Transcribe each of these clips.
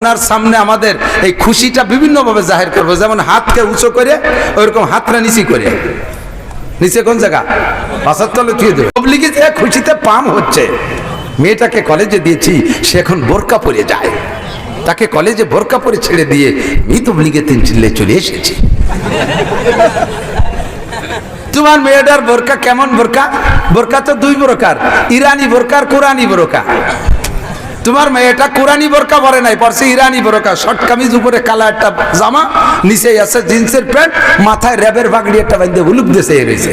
আপনার সামনে আমাদের এই খুশিটা বিভিন্ন ভাবে জাহির করব, যেমন হাতকে উঁচু করে ওইরকম হাতটা নিচে করে, নিচে কোন জায়গা পাশার তলে থুয়ে দেবে। তবলিগে যে খুশিতে পাম হচ্ছে, মেয়েটাকে কলেজে দিয়েছি, সে এখন বোরকা পরে যায়, তাকে কলেজে বোরকা পরে ছেড়ে দিয়ে আমি তবলিগে 3 চিল্লে চলে এসেছি। তোমার মেয়েটার বোরকা কেমন বোরকা? বোরকা তো 2 প্রকার, ইরানি বোরকা আর কোরআনি বোরকা। তোমার মেয়েটা কোরআনি বোরকা পরে নাই, পরছে ইরানি বোরকা, শর্ট কামিজ, উপরে কালা একটা জামা, নিচে আছে জিন্সের প্যান্ট, মাথায় র্যাবের পাগড়ি একটা বাঁধে হুলুক দেশে রয়েছে,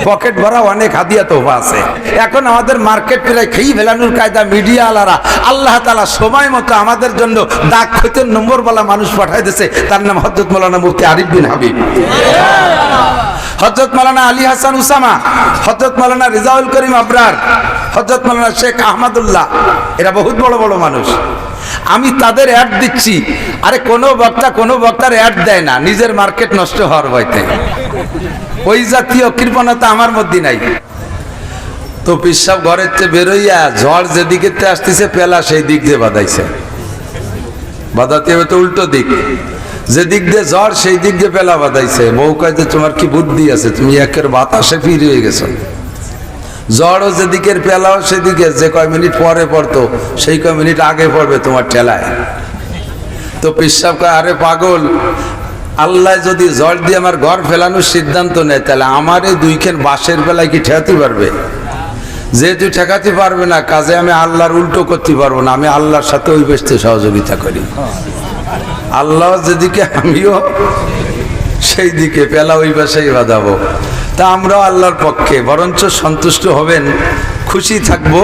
পকেট ভরা অনেক হাদিয়া তোফা আছে। এখন আমাদের মার্কেট প্রায় খেয়ে ফেলানোর কায়দা মিডিয়া আলারা। আল্লাহ তাআলা সময় মতো আমাদের জন্য দাগ খৈতের নম্বরওয়ালা মানুষ পাঠাই দিয়েছে, তার নাম হযরত মাওলানা মুফতি আরিফ বিন হাবিব, হযরত মাওলানা আলী হাসান উসামা, হযরত মাওলানা রিজাউল করিম আবরার, হযরত মাওলানা শেখ আহমদুল্লাহ। এরা বহুত বড় বড় মানুষ। আমি তাদের অ্যাড দিচ্ছি। আরে কোনো বক্তার অ্যাড দেয় না, নিজের মার্কেট নষ্ট হওয়ার ভয়তে। ওই জাতীয় কৃপণতা আমার মধ্যে নাই। তো পিসাব ঘরের চেয়ে বেরোইয়া ঝড় যেদিকে আসতেছে, পেলা সেই দিক দিয়ে বাঁধাইছে, বাঁধাতে হবে তো উল্টো দিক, যেদিক দিয়ে ঝড় সেই দিক দিয়ে পেলা বাঁধাইছে। বউ কয় যে তোমার কি বুদ্ধি আছে, তুমি একের বাতাসে ফিরে গেছো। ঝড়ও যেদিকের পেলাও সেদিকে, যে কয় মিনিট পরে পড়তো সেই কয় মিনিট আগে পড়বে তোমার ঠেলায়। তো পিসাব কয় আরে পাগল, আল্লাহ যদি ঝড় দিয়ে আমার ঘর ফেলানোর সিদ্ধান্ত নেয়, তাহলে আমার এই 2 খান বাঁশের বেলায় কি ঠেকাতে পারবে? যেহেতু ঠেকাতে পারবে না, কাজে আমি আল্লাহর উল্টো করতে পারবো না, আমি আল্লাহর সাথে ওই বেশতে সহযোগিতা করি। আল্লাহ যেদিকে আমিও সেই দিকে, পেলা ওই পাশেই বাঁধাবো। তা আমরাও আল্লাহর পক্ষে, বরঞ্চ সন্তুষ্ট হবেন, খুশি থাকবো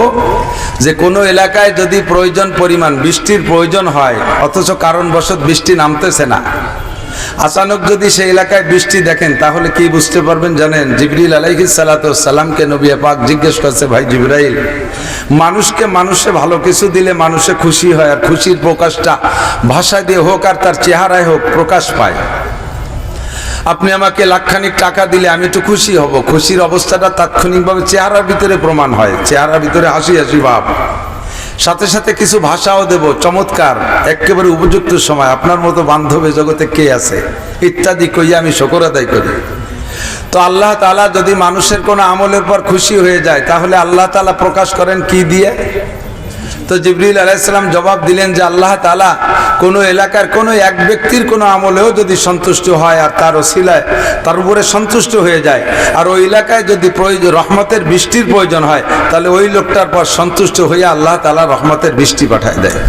যে কোনো এলাকায় যদি প্রয়োজন পরিমাণ বৃষ্টির প্রয়োজন হয়, অথচ কারণবশত বৃষ্টি নামতেছে না, আচানক যদি সেই এলাকায় বৃষ্টি দেখেন, তাহলে কি বুঝতে পারবেন জানেন? জিবরিল আলাইহিস সালাতু ওয়াস সালামকে নবী পাক জিজ্ঞেস করছে, ভাই জিবরাইল, মানুষকে মানুষে ভালো কিছু দিলে মানুষে খুশি হয়, আর খুশির প্রকাশটা ভাষা দিয়ে হোক আর তার চেহারায় হোক প্রকাশ পায়। আপনি আমাকে লাখখানিক টাকা দিলে আমি তো খুশি হব, খুশির অবস্থাটা তাৎক্ষণিকভাবে চেহারার ভিতরে প্রমাণ হয়, চেহারার ভিতরে হাসি হাসি ভাব। সাথে সাথে কিছু ভাষাও দেব, চমৎকার, একেবারে উপযুক্ত সময়, আপনার মতো বান্ধবী জগতে কে আছে, ইত্যাদি কইয়া আমি শুকর আদায় করি। তো আল্লাহ তাআলা যদি মানুষের কোনো আমলের পর খুশি হয়ে যায়, তাহলে আল্লাহ তাআলা প্রকাশ করেন কি দিয়ে? তো জিবরিল আলাইহিস সালাম জবাব দিলেন যে আল্লাহ তাআলা কোনো এলাকার কোনো এক ব্যক্তির কোনো আমলেও যদি সন্তুষ্ট হয় আর তার ওসিলায় তার উপরে সন্তুষ্ট হয়ে যায়, আর ওই এলাকায় যদি প্রয়োজন রহমতের বৃষ্টির প্রয়োজন হয়, তাহলে ওই লোকটার পর সন্তুষ্ট হয়ে আল্লাহ তাআলা রহমতের বৃষ্টি পাঠায় দেয়।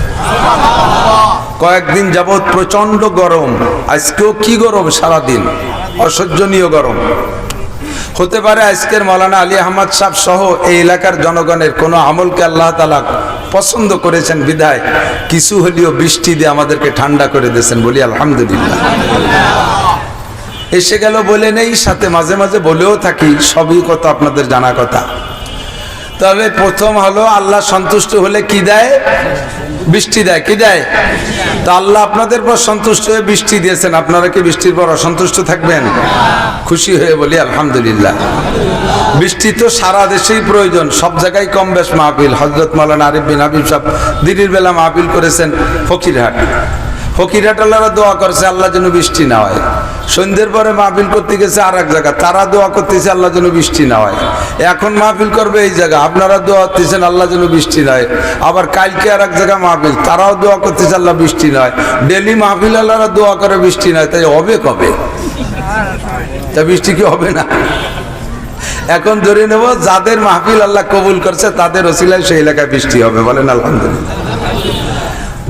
কয়েকদিন যাবৎ প্রচন্ড গরম, আজকেও কি গরম, সারাদিন অসহ্যনীয় গরম। হতে পারে আজকের মাওলানা আলী আহমদ সাহেব সহ এই এলাকার জনগণের কোনো আমলকে আল্লাহ তাআলা পছন্দ করেছেন বিধায় কিছু হলেও বৃষ্টি দিয়ে আমাদেরকে ঠান্ডা করে দিয়েছেন, বলি আলহামদুলিল্লাহ। এসে গেল বলে নেই, সাথে মাঝে মাঝে বলেও থাকি, সবই কথা আপনাদের জানা কথা। তবে প্রথম হলো আল্লাহ সন্তুষ্ট হলে কি দেয়? বৃষ্টি দেয়। কি দেয়? তা আল্লাহ আপনাদের পর সন্তুষ্ট হয়ে বৃষ্টি দিয়েছেন, আপনারা কি বৃষ্টির পর অসন্তুষ্ট থাকবেন? খুশি হয়ে বলি আলহামদুলিল্লাহ। বৃষ্টি তো সারা দেশেই প্রয়োজন, সব জায়গায় কম বেশ মাহফিল। হযরত মাওলানা আরিফ বিন হাবিব সাহেব দিনের বেলা মাহফিল করেছেন ফকিরহাট। ফকিরহাট আল্লাহরা দোয়া করছে আল্লাহ যেন বৃষ্টি না হয়। সন্ধ্যের পরে মাহফিল করতে গেছে আর এক জায়গা, তারা দোয়া করতেছে আল্লাহ যেন বৃষ্টি না হয়। এখন মাহফিল করবে এই জায়গা, আপনারা দোয়া করতেছেন আল্লাহ যেন বৃষ্টি না হয়। আবার কালকে আর এক জায়গা মাহফিল, তারাও দোয়া করতেছে আল্লাহ বৃষ্টি না হয়। ডেলি মাহফিল আল্লাহরা দোয়া করে বৃষ্টি না হয়, তাই হবে কবে? তা বৃষ্টি কি হবে না? এখন ধরে নেব যাদের মাহফিল আল্লাহ কবুল করছে তাদের ওসিলায় সেই এলাকায় বৃষ্টি হবে, বলেন আলহামদুলিল্লাহ।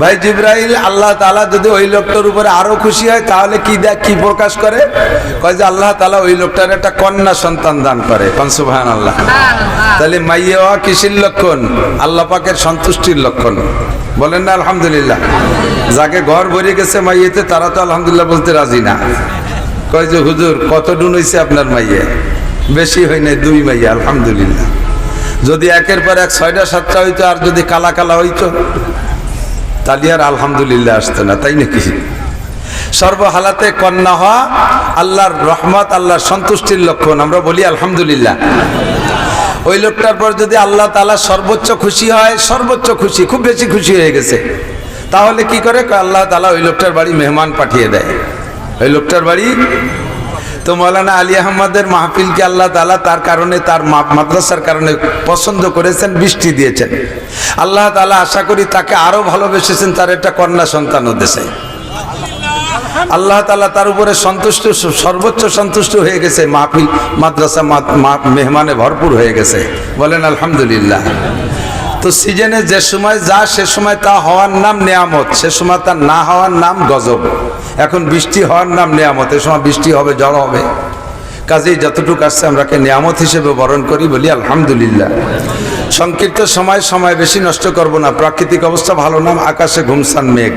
ভাই জিবরাইল আল্লাহ তাআলা যদি ওই লোকটার উপরে আরো খুশি হয়, তাহলে কি দেয়, কি প্রকাশ করে? কয় যে আল্লাহ তাআলা ওই লোকটার একটা কন্যা সন্তান দান করে। সুবহানাল্লাহ। তাহলে মাইয়া হওয়া কিসের লক্ষণ? আল্লাহ পাকের সন্তুষ্টির লক্ষণ, বলেন না আলহামদুলিল্লাহ। যাকে ঘর ভরে গেছে মাইয়েতে, তারা তো আলহামদুলিল্লাহ বলতে রাজি না। কয় যে হুজুর কত ডুন হয়েছে আপনার মাইয়ে? বেশি হয় নাই, 2 মাইয়া, আলহামদুলিল্লাহ। যদি একের পর এক 6টা 7টা হইতো, আর যদি কালা কালা হইতো, তাহলে আর আলহামদুলিল্লাহ আসতো না, তাই নাকি? সর্বহালাতে কন্যা হওয়া আল্লাহর রহমত, আল্লাহর সন্তুষ্টির লক্ষণ, আমরা বলি আলহামদুলিল্লাহ। ওই লোকটার পর যদি আল্লাহ তাআলা সর্বোচ্চ খুশি হয়, সর্বোচ্চ খুশি, খুব বেশি খুশি হয়ে গেছে, তাহলে কি করে? আল্লাহ তাআলা ওই লোকটার বাড়ি মেহমান পাঠিয়ে দেয়, ওই লোকটার বাড়ি। তো মৌলানা আলী আহমদের মাহফিলকে আল্লাহ তাআলা তার কারণে, তার মাদ্রাসার কারণে পছন্দ করেছেন, বৃষ্টি দিয়েছেন। আল্লাহ তাআলা আশা করি তাকে আরো ভালোবেসেছেন, তার একটা কন্যা সন্তানও দেশে। আল্লাহ তাআলা তার উপরে সন্তুষ্ট, সর্বোচ্চ সন্তুষ্ট হয়ে গেছে। মাহফিল মাদ্রাসা মেহমানে ভরপুর হয়ে গেছে, বলেন আলহামদুলিল্লাহ। তো সিজনে যে সময় যা, সে সময় তা হওয়ার নাম নেয়ামত, সে সময় তা না হওয়ার নাম গজব। এখন বৃষ্টি হওয়ার নাম নেয়ামত, এ সময় বৃষ্টি হবে, ঝড় হবে। কাজেই যতটুকু আসছে আমরাকে নেয়ামত হিসেবে বরণ করি, বলি আলহামদুলিল্লাহ। সংক্ষিপ্ত সময় বেশি নষ্ট করব না। প্রাকৃতিক অবস্থা ভালো না, আকাশে ঘুমসান মেঘ,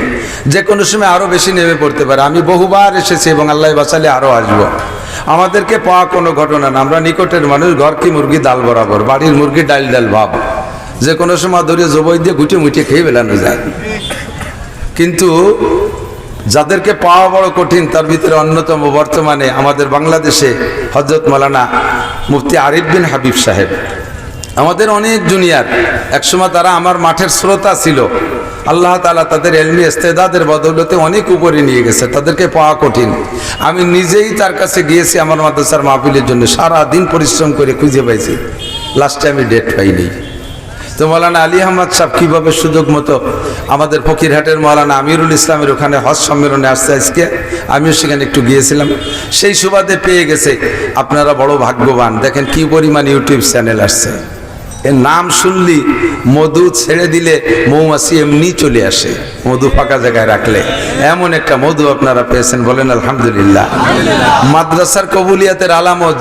যে কোনো সময় আরো বেশি নেমে পড়তে পারে। আমি বহুবার এসেছি এবং আল্লাহ বাঁচালে আরো আসবো। আমাদেরকে পাওয়া কোনো ঘটনা না, আমরা নিকটের মানুষ। ঘর কি মুরগি ডাল বরাবর, বাড়ির মুরগি ডাল ডাল ভাব, যে কোনো সময় ধরে জবই দিয়ে গুটে মুটে খেয়ে বেলানো যায়। কিন্তু যাদেরকে পাওয়া বড় কঠিন, তার ভিতরে অন্যতম বর্তমানে আমাদের বাংলাদেশে হযরত মাওলানা মুফতি আরিফ বিন হাবিব সাহেব। আমাদের অনেক জুনিয়র, একসময় তারা আমার মাঠের শ্রোতা ছিল। আল্লাহ তাআলা তাদের ইলমি ইস্তেদাদের বদৌলতে অনেক উপরে নিয়ে গেছে, তাদেরকে পাওয়া কঠিন। আমি নিজেই তার কাছে গিয়েছি আমার মাদ্রাসার মাহফিলের জন্য, সারা দিন পরিশ্রম করে খুঁজে পাইছি, লাস্টে আমি ডেট পাইনি। তো মৌলানা আলী আহমদ সাহেব কীভাবে সুযোগ মতো আমাদের ফকিরহাটের মৌলানা আমিরুল ইসলামের ওখানে হজ সম্মেলনে আসছে আজকে, আমিও সেখানে একটু গিয়েছিলাম, সেই সুবাদে পেয়ে গেছে। আপনারা বড় ভাগ্যবান, দেখেন কি পরিমাণ ইউটিউব চ্যানেল আসছে। এর নাম শুনলি মধু ছেড়ে দিলে মৌমাছি এমনি চলে আসে, মধু ফাঁকা জায়গায় রাখলে। এমন একটা মধু আপনারা পেয়েছেন, বলেন আলহামদুলিল্লাহ। মাদ্রাসার কবুলিয়াতের আলামত,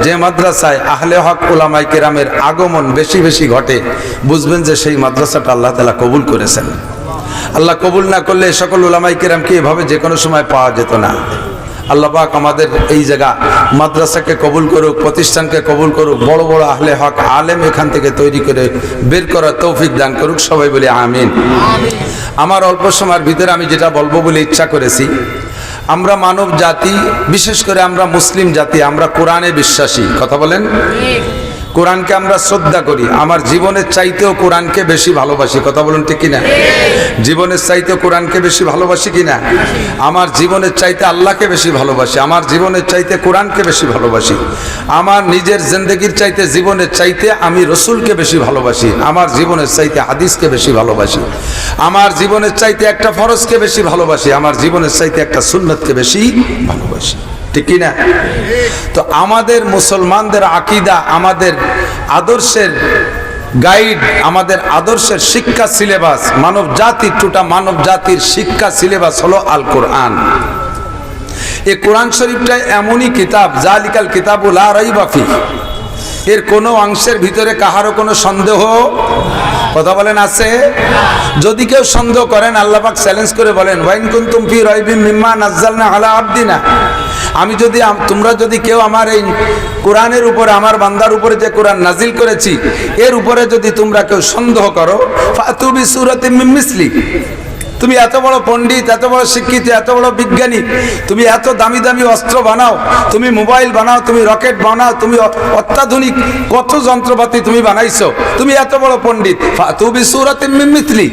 যে মাদ্রাসায় আহলে হক উলামায়ে কেরামের আগমন বেশি বেশি ঘটে, বুঝবেন যে সেই মাদ্রাসাটা আল্লাহ তাআলা কবুল করেছেন। আল্লাহ কবুল না করলে সকল উলামায়ে কেরামকে এভাবে যে কোনো সময় পাওয়া যেত না। আল্লাহ পাক আমাদের এই জায়গা মাদ্রাসাকে কবুল করুক, প্রতিষ্ঠানকে কবুল করুক, বড় বড় আহলে হক আলেম এখান থেকে তৈরি করে বের করার তৌফিক দান করুক, সবাই বলি আমিন। আমার অল্প সময়ের ভিতরে আমি যেটা বলবো বলে ইচ্ছা করেছি, আমরা মানব জাতি, বিশেষ করে আমরা মুসলিম জাতি, আমরা কোরআনে বিশ্বাসী। কথা বলেন, কোরআনকে আমরা শ্রদ্ধা করি। আমার জীবনের চাইতেও কোরআনকে বেশি ভালোবাসি। কথা বলুন ঠিক কিনা? জীবনের চাইতে কোরআনকে বেশি ভালোবাসি কিনা? আমার জীবনের চাইতে আল্লাহকে বেশি ভালোবাসি, আমার জীবনের চাইতে কোরআনকে বেশি ভালোবাসি। আমার নিজের জিন্দেগির চাইতে, জীবনের চাইতে আমি রসুলকে বেশি ভালোবাসি, আমার জীবনের চাইতে হাদিসকে বেশি ভালোবাসি, আমার জীবনের চাইতে একটা ফরজকে বেশি ভালোবাসি, আমার জীবনের চাইতে একটা সুন্নতকে বেশি ভালোবাসি। ঠিক কিনা? তো আমাদের মুসলমানদের আকীদা, আমাদের আদর্শের গাইড, আমাদের আদর্শের শিক্ষা সিলেবাস, মানব জাতির টোটা মানব জাতির শিক্ষা সিলেবাস হলো আল কোরআন। এই কোরআন শরীফটা এমনই কিতাব, জালিকাল কিতাবু লা রাইবা ফিহি, এর কোনো অংশের ভিতরে কাহারও কোনো সন্দেহ, কথা বলেন, আছে? যদি কেউ সন্দেহ করেন, আল্লাহ পাক চ্যালেঞ্জ করে বলেন, ওয়াইন কুনতুম ফি রাইবিম মিম্মা নাযালনা আলা আবদিনা, আমি যদি, তোমরা যদি কেউ আমার এই কোরআনের উপরে, আমার বান্দার উপরে যে কোরআন নাজিল করেছি, এর উপরে যদি তোমরা কেউ সন্দেহ করো, ফাতু বিসূরাতিম মিন মিসলি, তুমি এত বড় পণ্ডিত, এত বড় শিক্ষিত, এত বড় বিজ্ঞানী, তুমি এত দামি দামি অস্ত্র বানাও, তুমি মোবাইল বানাও, তুমি রকেট বানাও, তুমি অত্যাধুনিক কত যন্ত্রপাতি তুমি বানাইছো, তুমি এত বড় পণ্ডিত, ফাতু বিসূরাতিম মিন মিসলি,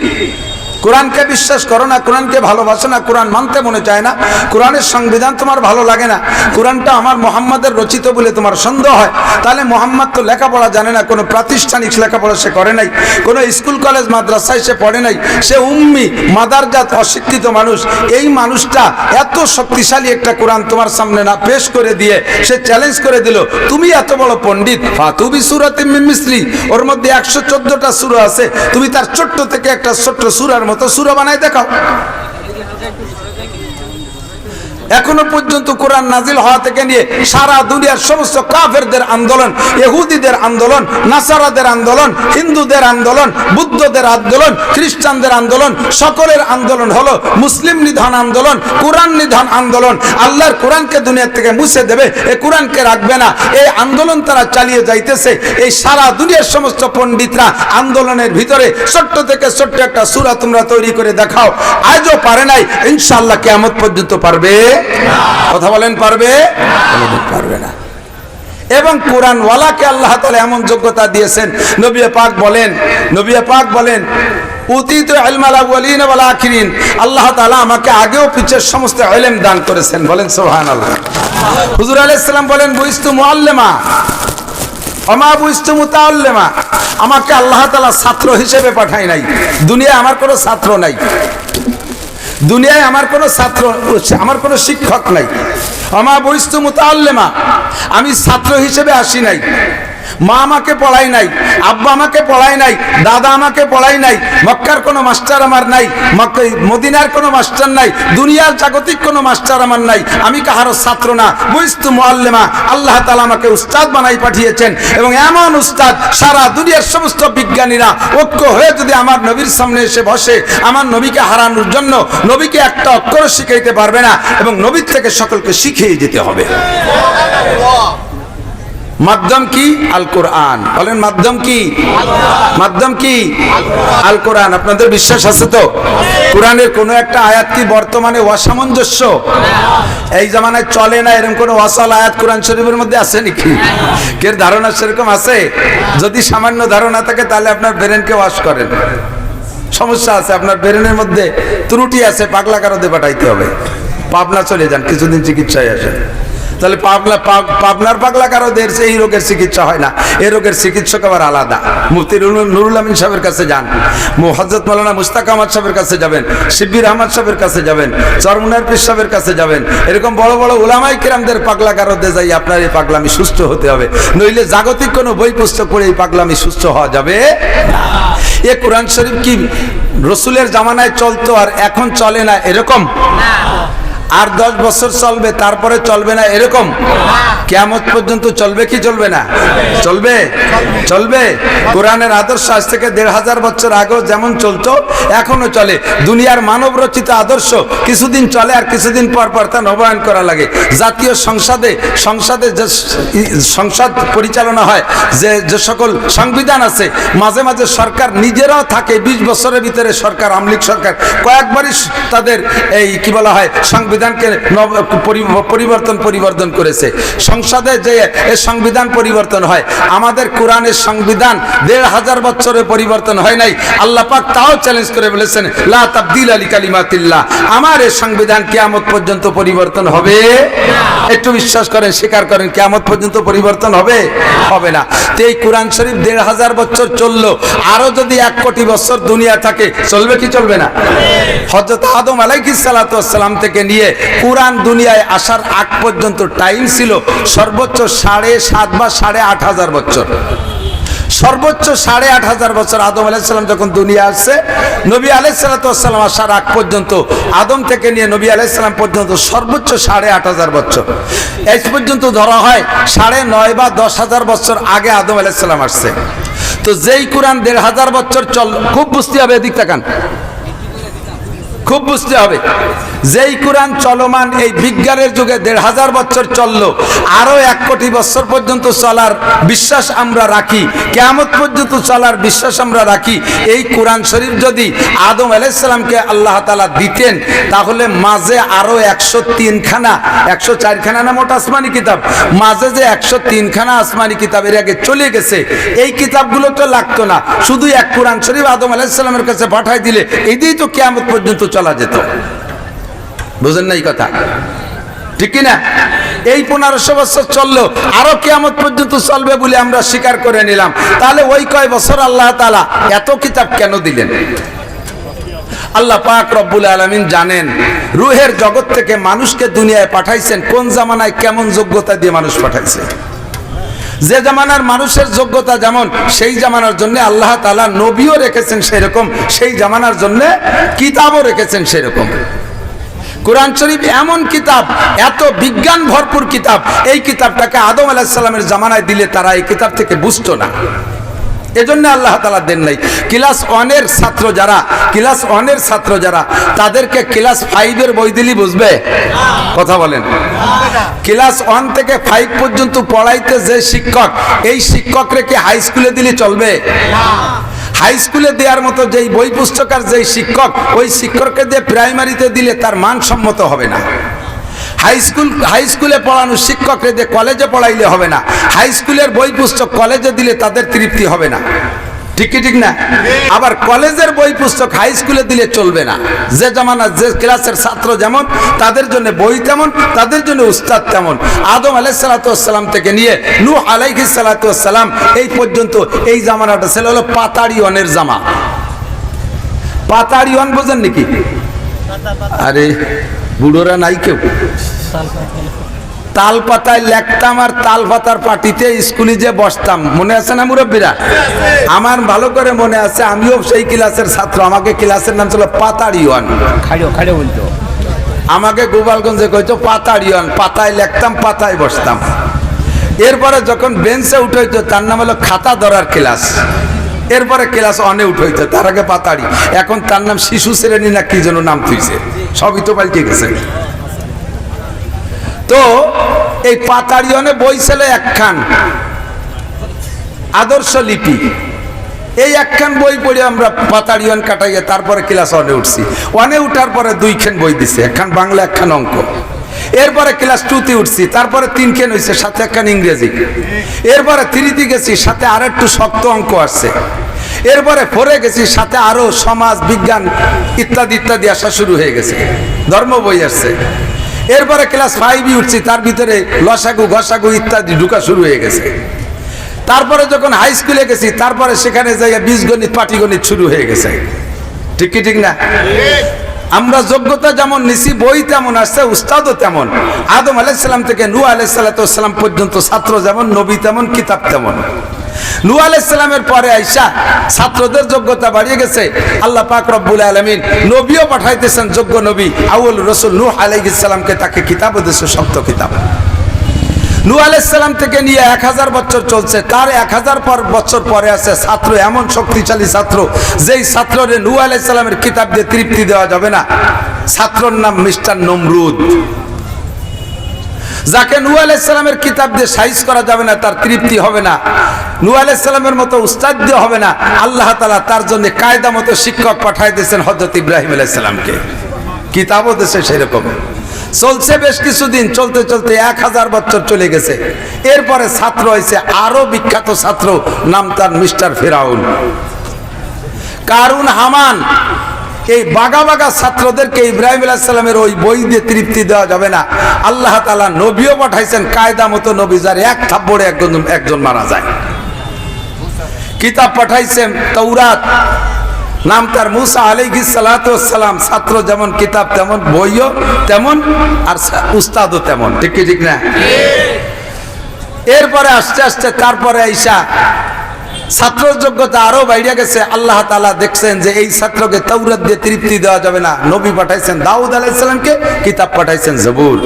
কোরআনকে বিশ্বাস করো না, কোরআনকে ভালোবাসো না, কোরআন মানতে মনে চায় না, কোরআনের সংবিধান তোমার ভালো লাগে না, কোরআনটা আমার মুহাম্মাদের রচিত বলে তোমার সন্দেহ হয়, তাহলে মুহাম্মদ তো লেখাপড়া জানে না, কোনো প্রাতিষ্ঠানিক লেখাপড়া সে করে নাই, কোনো স্কুল কলেজ মাদ্রাসায় সে পড়ে নাই, সে উম্মি মাদারজাত অশিক্ষিত মানুষ। এই মানুষটা এত শক্তিশালী একটা কোরআন তোমার সামনে না পেশ করে দিয়ে সে চ্যালেঞ্জ করে দিল, তুমি এত বড় পণ্ডিত, ফাতু বিসূরাতিম মিন মিসলি, ওর মধ্যে 114টা সূরা আছে, তুমি তার ছোট্ট থেকে একটা ছোট্ট সূরার মতো সূরা বানায় দেখাও। এখনো পর্যন্ত কোরআন নাজিল হওয়া থেকে নিয়ে সারা দুনিয়ার সমস্ত কাফেরদের আন্দোলন, ইহুদিদের আন্দোলন, নাসারাদের আন্দোলন, হিন্দুদের আন্দোলন, বুদ্ধদের আন্দোলন, খ্রিস্টানদের আন্দোলন, সকলের আন্দোলন হলো মুসলিম নিধন আন্দোলন, কোরআন নিধন আন্দোলন। আল্লাহর কোরআনকে দুনিয়া থেকে মুছে দেবে, এই কোরআনকে রাখবে না, এই আন্দোলন তারা চালিয়ে যাইতেছে। এই সারা দুনিয়ার সমস্ত পণ্ডিতরা আন্দোলনের ভিতরে ছোট্ট থেকে ছোট্ট একটা সূরা তোমরা তৈরি করে দেখাও, আজও পারে নাই, ইনশাআল্লাহ কিয়ামত পর্যন্ত পারবে? কথা বলেন, পারবে? পারবে না। এবং কোরআনওয়ালাকে আল্লাহ তাআলা এমন যোগ্যতা দিয়েছেন। নবী পাক বলেন উতিতু ইলমাল আউয়ালিন ওয়াল আখিরিন, আল্লাহ তাআলা আমাকে আগেও পিছের সমস্ত ইলম দান করেছেন। বলেন সুবহানাল্লাহ। হুজুর আলাইহিস সালাম বলেন বুইস্তু মুআল্লিমা ওমা বুইস্তু মুতাআল্লিমা, আমাকে আল্লাহ তাআলা ছাত্র হিসেবে পাঠায় নাই। দুনিয়ায় আমার কোনো ছাত্র নাই, দুনিয়ায় আমার কোনো ছাত্র, আমার কোনো শিক্ষক নাই। ওমা বুইস্তু মুতাআল্লিমা, আমি ছাত্র হিসেবে আসি নাই। মা আমাকে পড়াই নাই, আব্বা আমাকে পড়াই নাই, দাদা আমাকে পড়াই নাই, মক্কার কোনো মাস্টার আমার নাই, মদিনার কোনো মাস্টার নাই, দুনিয়ার জাগতিক কোনো মাস্টার আমার নাই, আমি কাহারও ছাত্র না। বুইস্তু মুআল্লিমা, আল্লাহ তাআলা আমাকে উস্তাদ বানাই পাঠিয়েছেন। এবং এমন উস্তাদ সারা দুনিয়ার সমস্ত বিজ্ঞানীরা ঐক্য হয়ে যদি আমার নবীর সামনে এসে বসে, আমার নবীকে হারানোর জন্য নবীকে একটা অক্ষর শিখাইতে পারবে না, এবং নবীর থেকে সকলকে শিখিয়ে যেতে হবে। মাধ্যম কি? আল কোরআন। বলেন মাধ্যম কি? মাধ্যম কি? আল কোরআন। আপনাদের বিশ্বাস আছে তো? কোরআনের কোনো একটা আয়াত কি বর্তমানে অসামঞ্জস্য? এই জামানায় চলে না এরকম কোনো অসল আয়াত কোরআন শরীফের মধ্যে আছে নাকি? কের ধারণা সেরকম আছে? যদি সামান্য ধারণা থাকে তাহলে আপনার ব্রেনকে ওয়াশ করেন। সমস্যা আছে, আপনার ব্রেনের মধ্যে ত্রুটি আছে, পাগলা কারোতে পাঠাইতে হবে। পাবনা চলে যান, কিছুদিন চিকিৎসায় আসেন। তাহলে পাবনার পাগলা কারোদের এই রোগের চিকিৎসা হয় না, এই রোগের চিকিৎসক আবার আলাদা। মুফতি নুরুল আমিন সাহেবের কাছে যান, হযরত মাওলানা মুশতাক আহমদ সাহেবের কাছে যাবেন, শিব্বির আহমদ সাহেবের কাছে যাবেন, চরমুনার পীর সাহেবের কাছে যাবেন। এরকম বড় বড় উলামায়ে কিরামদের পাগলা কারোদে যাই আপনার এই পাগলামি সুস্থ হতে হবে, নইলে জাগতিক কোনো বই পুস্তক পড়ে এই পাগলামি সুস্থ হওয়া যাবে না। এ কোরআন শরীফ কি রসুলের জামানায় চলতো আর এখন চলে না এরকম? আর 10 বছর চলবে, তারপরে চলবে না এরকম? কিয়ামত পর্যন্ত চলবে কি চলবে না? চলবে, চলবে। কোরআনের আদর্শ আজ থেকে 1500 বছর আগেও যেমন চলতো এখনো চলে। দুনিয়ার মানব রচিত আদর্শ কিছুদিন চলে আর কিছুদিন পর পর তা নবায়ন করা লাগে। জাতীয় সংসদে যে সংসদ পরিচালনা হয়, যে সকল সংবিধান আছে, মাঝে মাঝে সরকার নিজেরাও থাকে। 20 বছরের ভিতরে সরকার, আমলিক সরকার কয়েকবারই তাদের এই কি বলা হয় সংবিধানকে পরিবর্তন করেছে। সংসদে যে সংবিধান পরিবর্তন হয়, আমাদের কোরআনের সংবিধান 1500 বছরে পরিবর্তন হয় নাই। আল্লাহ পাক তাও চ্যালেঞ্জ করে বলেছেন লা তাবদীলা লিকালিমাতিল্লাহ, আমার এই সংবিধান কিয়ামত পর্যন্ত পরিবর্তন হবে। একটু বিশ্বাস করেন, স্বীকার করেন, কিয়ামত পর্যন্ত পরিবর্তন হবে? হবে না। তো এই কোরআন শরীফ 1500 বছর চললো, আরো যদি 1 কোটি বছর দুনিয়া থাকে চলবে কি চলবে না? হযরত আদম আলাইহিস সালাতু ওয়াস সালাম থেকে নিয়ে কোরআন দুনিয়ায় আসার আগ পর্যন্ত টাইম ছিল সর্বোচ্চ 7.5 বা 8.5 বছর। সর্বোচ্চ 8.5 বছর। আদম আলাইহিস সালাম যখন দুনিয়া আসছে, নবী আলাইহিস সালাতু ওয়াস সালাম আসার আগ পর্যন্ত, আদম থেকে নিয়ে নবী আলাইহিস সালাম পর্যন্ত সর্বোচ্চ 8.5 বছর। এই পর্যন্ত ধরা হয় 9.5 বা 10,000 বছর আগে আদম আলাইহিস সালাম আসছে। তো যেই কোরআন 1500 বছর চল, খুব বুঝতে হবে, এদিক তাকান, খুব বুঝতে হবে। যেই কোরআন চলমান এই বিজ্ঞানের যুগে 1500 বছর চললো, আরো 1 কোটি বছর পর্যন্ত চলার বিশ্বাস আমরা রাখি, কিয়ামত পর্যন্ত চলার বিশ্বাস আমরা রাখি। এই কোরআন শরীফ যদি আদম আলাইহিস সালামকে আল্লাহ তাআলা দিতেন, তাহলে মাঝে আরো 103 খানা, 104 খানা না মোট আসমানি কিতাব, মাঝে যে 103 খানা আসমানি কিতাবের আগে চলে গেছে, এই কিতাবগুলো তো লাগতো না। শুধু এক কোরআন শরীফ আদম আলাইহিস সালামের কাছে পাঠাই দিলে এদিকেই তো কিয়ামত পর্যন্ত চলা যেত। বুঝেন না এই কথা? ঠিক না? এই 1500 বছর চললো, আরো কিয়ামত পর্যন্ত চলবে বলে আমরা স্বীকার করে নিলাম। তাহলে ওই কয় বছর আল্লাহ তাআলা এত কিতাব কেন দিলেন? আল্লাহ পাক রব্বুল আলামিন জানেন রূহের জগৎ থেকে মানুষকে দুনিয়ায় পাঠাইছেন কোন জামানায়, কেমন যোগ্যতা দিয়ে মানুষ পাঠাইছে। যে জামানার মানুষের যোগ্যতা যেমন, সেই জামানার জন্য আল্লাহ তাআলা নবীও রেখেছেন সেরকম, সেই জামানার জন্য কিতাবও রেখেছেন সেরকম। কোরআন শরীফ এমন কিতাব, এত বিজ্ঞান ভরপুর কিতাব, এই কিতাবটাকে আদম আলাইহিস সালামের জামানায় দিলে তারা এই কিতাব থেকে বুঝতো না। এজন্য আল্লাহ তাআলা দেন নাই। ক্লাস 1-এর ছাত্র যারা, তাদেরকে ক্লাস 5-এর বই দিলি বুঝবে? কথা বলেন। ক্লাস 1 থেকে 5 পর্যন্ত পড়াইতে যে শিক্ষক, এই শিক্ষকরে কি হাই স্কুলে দিলে চলবে? হাই স্কুলে দেওয়ার মতো যেই বই পুস্তকার যেই শিক্ষক, ওই শিক্ষককে দিয়ে প্রাইমারিতে দিলে তার মানসম্মত হবে না। হাই স্কুলে পড়ানো শিক্ষকরা দিয়ে কলেজে পড়াইলে হবে না, হাই স্কুলের বই পুস্তক কলেজে দিলে তাদের তৃপ্তি হবে না, ঠিক কি ঠিক না? আবার কলেজের বই পুস্তক হাই স্কুলে দিলে চলবে না। যে জামানা যে ক্লাসের ছাত্র যেমন, তাদের জন্য বই তেমন, তাদের জন্য উস্তাদ তেমন। আদম আলাইহিস সালাতু ওয়াস সালাম থেকে নিয়ে নূহ আলাইহিস সালাতু ওয়াস সালাম এই পর্যন্ত এই জামানাটা ছিল হলো পাতাড়িয়নের জামা। পাতাড়িয়ন বোঝেন নাকি? আরে বুড়োরা নাই কেউ? তাল পাতায় লেখতাম আর তাল পাতার পাটিতে স্কুলে যে বসতাম, মনে আছে না মুরব্বীরা? আমার ভালো করে মনে আছে, আমিও সেই ক্লাসের ছাত্র। আমাকে ক্লাসের নাম ছিল পাতাড়িয়ন। বলতো আমাকে গোপালগঞ্জে কইতো পাতাড়িয়ন। পাতায় লেখতাম, পাতায় বসতাম। এরপরে যখন বেঞ্চে উঠে হইতো তার নাম হলো খাতা ধরার ক্লাস। এরপরে ক্লাস অনে উঠে হইতো, তার আগে পাতাড়ি। এখন তার নাম শিশু শ্রেণী না কি যেন নাম থইছে, সবই তো পাল্টে গেছে। তো এই পাতাড়িয়নে বই ছিল একখান, আদর্শ লিপি। এই একখান বই পড়ে আমরা পাতাড়িয়ন কাটাইয়া তারপরে ক্লাস ওয়ানে উঠছি। ওয়ানে উঠার পরে দুইখান বই দিছে, একখান বাংলা একখান অঙ্ক। এরপরে ক্লাস 2তে উঠছি, তারপরে 3খান হয়েছে, সাথে একখান ইংরেজি। এরপরে 3তে গেছি, সাথে আর একটু শক্ত অঙ্ক আসছে। এরপরে 4এ গেছি, সাথে আরো সমাজ বিজ্ঞান ইত্যাদি ইত্যাদি আসা শুরু হয়ে গেছে, ধর্ম বই আসছে। এরপরে ক্লাস 5এ উঠছি, তার ভিতরে লসাগু ঘসাগু ইত্যাদি ঢুকা শুরু হয়ে গেছে। তারপরে যখন হাই স্কুলে গেছি, তারপরে সেখানে যাইয়া বীজগণিত পাটিগণিত শুরু হয়ে গেছে, ঠিক কি ঠিক না? আমরা যোগ্যতা যেমন নিছি, বই তেমন আসছে, উস্তাদও তেমন। আদম আলাইহিস সালাম থেকে নূহ আলাইহিস সালাম পর্যন্ত ছাত্র যেমন, নবী তেমন, কিতাব তেমন। নূহ আলাইহিস সালামের পরে আইসা ছাত্রদের যোগ্যতা বাড়িয়ে গেছে। আল্লাহ পাক রব্বুল আলামিন নবীও পাঠাইতেছেন, যোগ্য নবী আউয়াল রাসূল নূহ আলাইহিস সালামকে, তাকে কিতাব দিয়েছে, সপ্ত কিতাব। নূহ আলাইহিস সালাম থেকে নিয়ে 1000 বছর চলছে। তার 1000 বছর পরে আছে ছাত্র, এমন শক্তিশালী ছাত্র, যেই ছাত্ররে নূহ আলাইহিস সালামের কিতাব দিয়ে তৃপ্তি দেওয়া যাবে না। ছাত্রর নাম মিস্টার নমরুদ। যাকে নূহ আলাইহিস সালামের কিতাব দিয়ে সাইজ করা যাবে না, তার তৃপ্তি হবে না। নূহ আলাইহিস সালামের মতো উস্তাদ দিয়ে হবে না। আল্লাহ তাআলা তার জন্য কায়দা মতো শিক্ষক পাঠাই দিয়েছেন হযরত ইব্রাহিম আলাইহিস সালামকে, কিতাবও দিয়েছে সেরকম। চলছে বেশ কিছুদিন, চলতে চলতে 1000 বছর চলে গেছে। এরপরে ছাত্র হয়েছে আরো বিখ্যাত ছাত্র, নাম তার মিস্টার ফিরাউন। কারুন, হামান, এই বাগা বাগা ছাত্রদেরকে ইব্রাহিম আলাইহিস সালামের ওই বই দিয়ে তৃপ্তি দেওয়া যাবে না। আল্লাহ তাআলা নবীও পাঠাইছেন, কায়দা মতো নবী, যার এক থাপ্পড়ে একজন মারা যায়। কিতাব পাঠাইছেন তাওরাত, নাম তার মুসা আলাইহিস সালাতু ওয়াস সালাম। ছাত্র যেমন, কিতাব তেমন, বইও তেমন, আর উস্তাদও তেমন, ঠিক কি ঠিক না? এরপরে আস্তে আস্তে তারপরে আইসা ছাত্র যোগ্যতা আরো বাইরে গেছে। আল্লাহ তাআলা দেখছেন যে এই ছাত্রকে তাওরাত দিয়ে তৃপ্তি দেওয়া যাবে না। নবী পাঠাইছেন দাউদ আলাইহিস সালামকে, কিতাব পাঠাইছেন জবুর।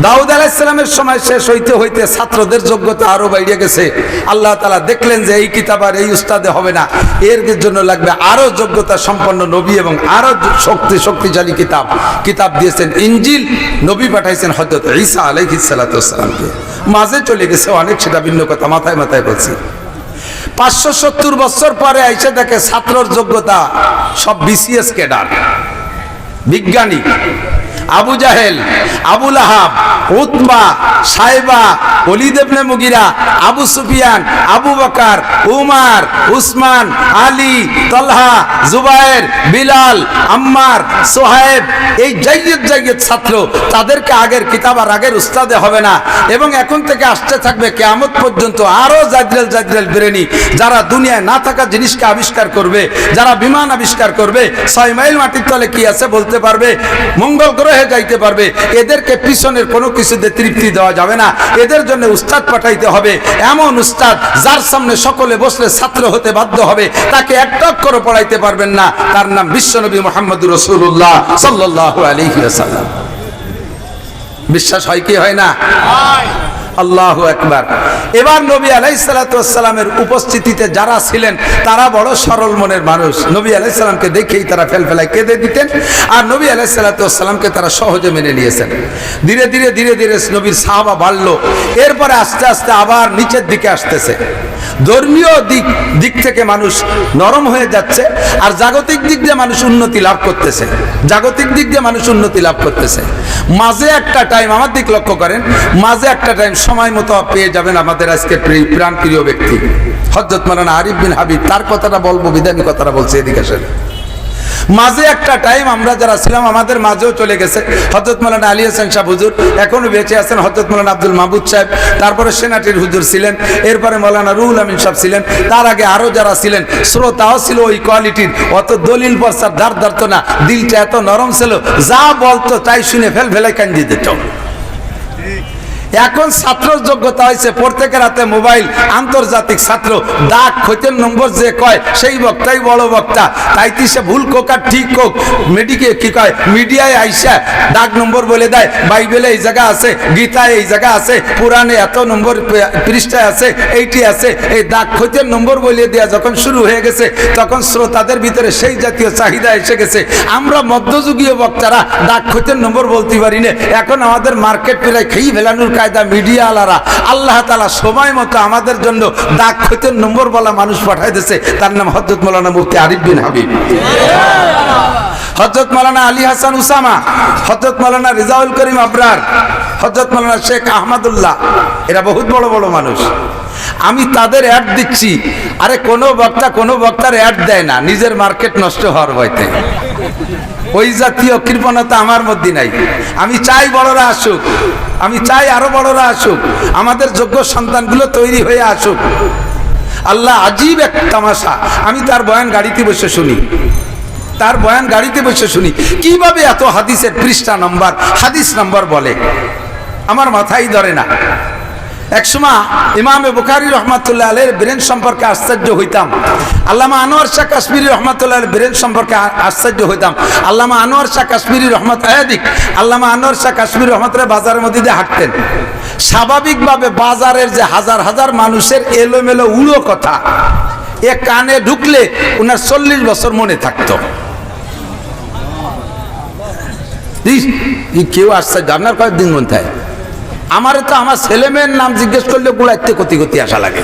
দাউদ আলাইহিস সালামের সময় শেষ হইতে হইতে ছাত্রদের যোগ্যতা আরো বাইরে গেছে। আল্লাহ তাআলা দেখলেন যে এই কিতাব আর এই উস্তাদে হবে না, এর জন্য লাগবে আরো যোগ্যতা সম্পন্ন নবী এবং আরো শক্তিশালী কিতাব দিয়েছেন ইনজিল। নবী পাঠাইছেন হযরত ঈসা আলাইহিস সালাতু ওয়াস সালামকে। মাঝে চলে গেছে অনেক, সেটা ভিন্ন কথা, মাথায় মাথায় বলছি। 570 বছর পরে আইসা দেখে ছাত্রর যোগ্যতা সব বিসিএস ক্যাডার, বিজ্ঞানী। আবু জাহেল, আবু লাহাব, উতবা, সাইবা, ওলীদ ইবনে মুগিরা, আবু সুফিয়ান, আবু বকর, উমর, উসমান, আলী, তালহা, জুবায়ের, বিলাল, আম্মার, সোহাইব, এই জাইয়দ ছাত্র। তাদেরকে আগের কিতাব আর আগের উস্তাদে হবে না। এবং এখন থেকে আসতে থাকবে কিয়ামত পর্যন্ত আরো জাদরেল ব্রেনি, যারা দুনিয়ায় না থাকা জিনিসকে আবিষ্কার করবে, যারা বিমান আবিষ্কার করবে, 6 মাইল মাটির তলে কি আছে বলতে পারবে, মঙ্গল গ্রহে যাইতে পারবে। এদেরকে পিছনের কোনো কিছুতে তৃপ্তি দেওয়া যাবে না। এদের জন্য উস্তাদ পাঠাইতে হবে, এমন উস্তাদ যার সামনে সকলে বসলে ছাত্র হতে বাধ্য হবে, তাকে একটা অক্ষর পড়াইতে পারবেন না। তার নাম বিশ্বনবী মুহাম্মদুর রাসূলুল্লাহ সাল্লাল্লাহু আলাইহি ওয়াসাল্লাম। বিশ্বাস হয় কি হয় না? আল্লাহু আকবার। এবার নবী আলাইহিস সালাতু ওয়াস সালামের উপস্থিতিতে যারা ছিলেন তারা বড় সরল মনের মানুষ। নবী আলাইহিস সালামকে দেখেই তারা ফেলফেলায় কেঁদে দিতেন, আর নবী আলাইহিস সালাতু ওয়াস সালামকে তারা সহজে মেনে নিয়েছেন। ধীরে ধীরে ধীরে ধীরে নবীর সাহাবা বাড়লো, এরপরে আস্তে আস্তে আবার নিচের দিকে আসতেছে। ধর্মীয় দিক থেকে মানুষ নরম হয়ে যাচ্ছে, আর জাগতিক দিক দিয়ে মানুষ উন্নতি লাভ করতেছে, জাগতিক দিক দিয়ে মানুষ উন্নতি লাভ করতেছে। মাঝে একটা টাইম আমার দিক লক্ষ্য করেন, মাঝে একটা টাইম সময় মতো পেয়ে যাবেন আমাদের আজকে প্রাণ প্রিয় ব্যক্তি হযরত মাওলানা আরিফ বিন হাবিব। তার কথাটা বলবো, বিধানী কথাটা বলছে, এদিকে আসেন। মাঝে একটা টাইম আমরা যারা ছিলাম আমাদের মাঝেও চলে গেছে হযরত মাওলানা আলী হাসান সাহেব হুজুর, এখনো বেঁচে আছেন হযরত মাওলানা আব্দুল মাহমুদ সাহেব, তারপরে সেনাটির হুজুর ছিলেন, এরপরে মাওলানা রুহুল আমিন সাহেব ছিলেন, তার আগে আরো যারা ছিলেন। শ্রোতাও ছিল ওই কোয়ালিটির, অত দলিল পর্সার ধার ধারতো না, দিলটা এত নরম ছিল, যা বলতো তাই শুনে ফেলাই কান্দি দিত। এখন ছাত্র যোগ্যতা হয়েছে, প্রত্যেকের হাতে মোবাইল, আন্তর্জাতিক ছাত্র, ডাক খৈতের নম্বর যে কয় সেই বক্তাই বড় বক্তা। তাইতে সে ভুল কোক আর ঠিক কোক মেডিকে কি কয় মিডিয়ায় আইসা ডাক নম্বর বলে দেয়, বাইবেলে এই জায়গা আছে, গীতায় এই জায়গা আছে, পুরাণে এত নম্বর পৃষ্ঠায় আছে, এইটি আছে। এই ডাক খৈতের নম্বর বলে দেওয়া যখন শুরু হয়ে গেছে, তখন শ্রোতাদের ভিতরে সেই জাতীয় চাহিদা এসে গেছে। আমরা মধ্যযুগীয় বক্তারা ডাক খৈতের নম্বর বলতে পারি না, এখন আমাদের মার্কেট প্রায় খেয়ে ফেলানোর মিডিয়া আলারা। আল্লাহ তাআলা সময় মতো আমাদের জন্য ডাক খৈতের নম্বর বলা মানুষ পাঠাই দিয়েছে, তার নাম হযরত মাওলানা মুফতি আরিফ বিন হাবিব, হযরত মাওলানা আলী হাসান উসামা, হযরত মাওলানা রিজাউল করিম আবরার, হযরত মাওলানা শেখ আহমদুল্লাহ। এরা বহুত বড় বড় মানুষ। আমি তাদের অ্যাড দিচ্ছি, আরে কোনো বক্তার অ্যাড দেয় না নিজের মার্কেট নষ্ট হওয়ার ভয়তে। ওই জাতীয় কৃপণতা আমার মধ্যে নাই। আমি চাই বড়রা আসুক, আমি চাই আরো বড়রা আসুক, আমাদের যোগ্য সন্তানগুলো তৈরি হয়ে আসুক। আল্লাহ আজীব এক তামাশা। আমি তার বয়ান গাড়িতে বসে শুনি, তার বয়ান গাড়িতে বসে শুনি, কিভাবে এত হাদিসের পৃষ্ঠা নম্বর হাদিস নম্বর বলে, আমার মাথায় ধরে না। একসময় ইমামে বুখারী রহমাতুল্লাহ আলাইহির ব্রেন সম্পর্কে আশ্চর্য হইতাম, আল্লামা আনোয়ার শাহ কাশ্মীরি রহমাতুল্লাহ আলাইহির ব্রেন সম্পর্কে আশ্চর্য হইতাম। আল্লামা আনোয়ার শাহ কাশ্মীরি আল্লামা আনোয়ার শাহ কাশ্মীরি রহমাতুল্লাহ বাজারের মধ্যে দিয়ে হাঁটতেন। স্বাভাবিকভাবে বাজারের যে হাজার হাজার মানুষের এলোমেলো উড়ো কথা এ কানে ঢুকলে ওনার 40 বছর মনে থাকতো। কেউ আশ্চর্য, আপনার কয়েকদিন মন থাকে। আমার তো আমার ছেলে মেয়ের নাম জিজ্ঞেস করলে গুড়াইতে কতি কতি আসা লাগে।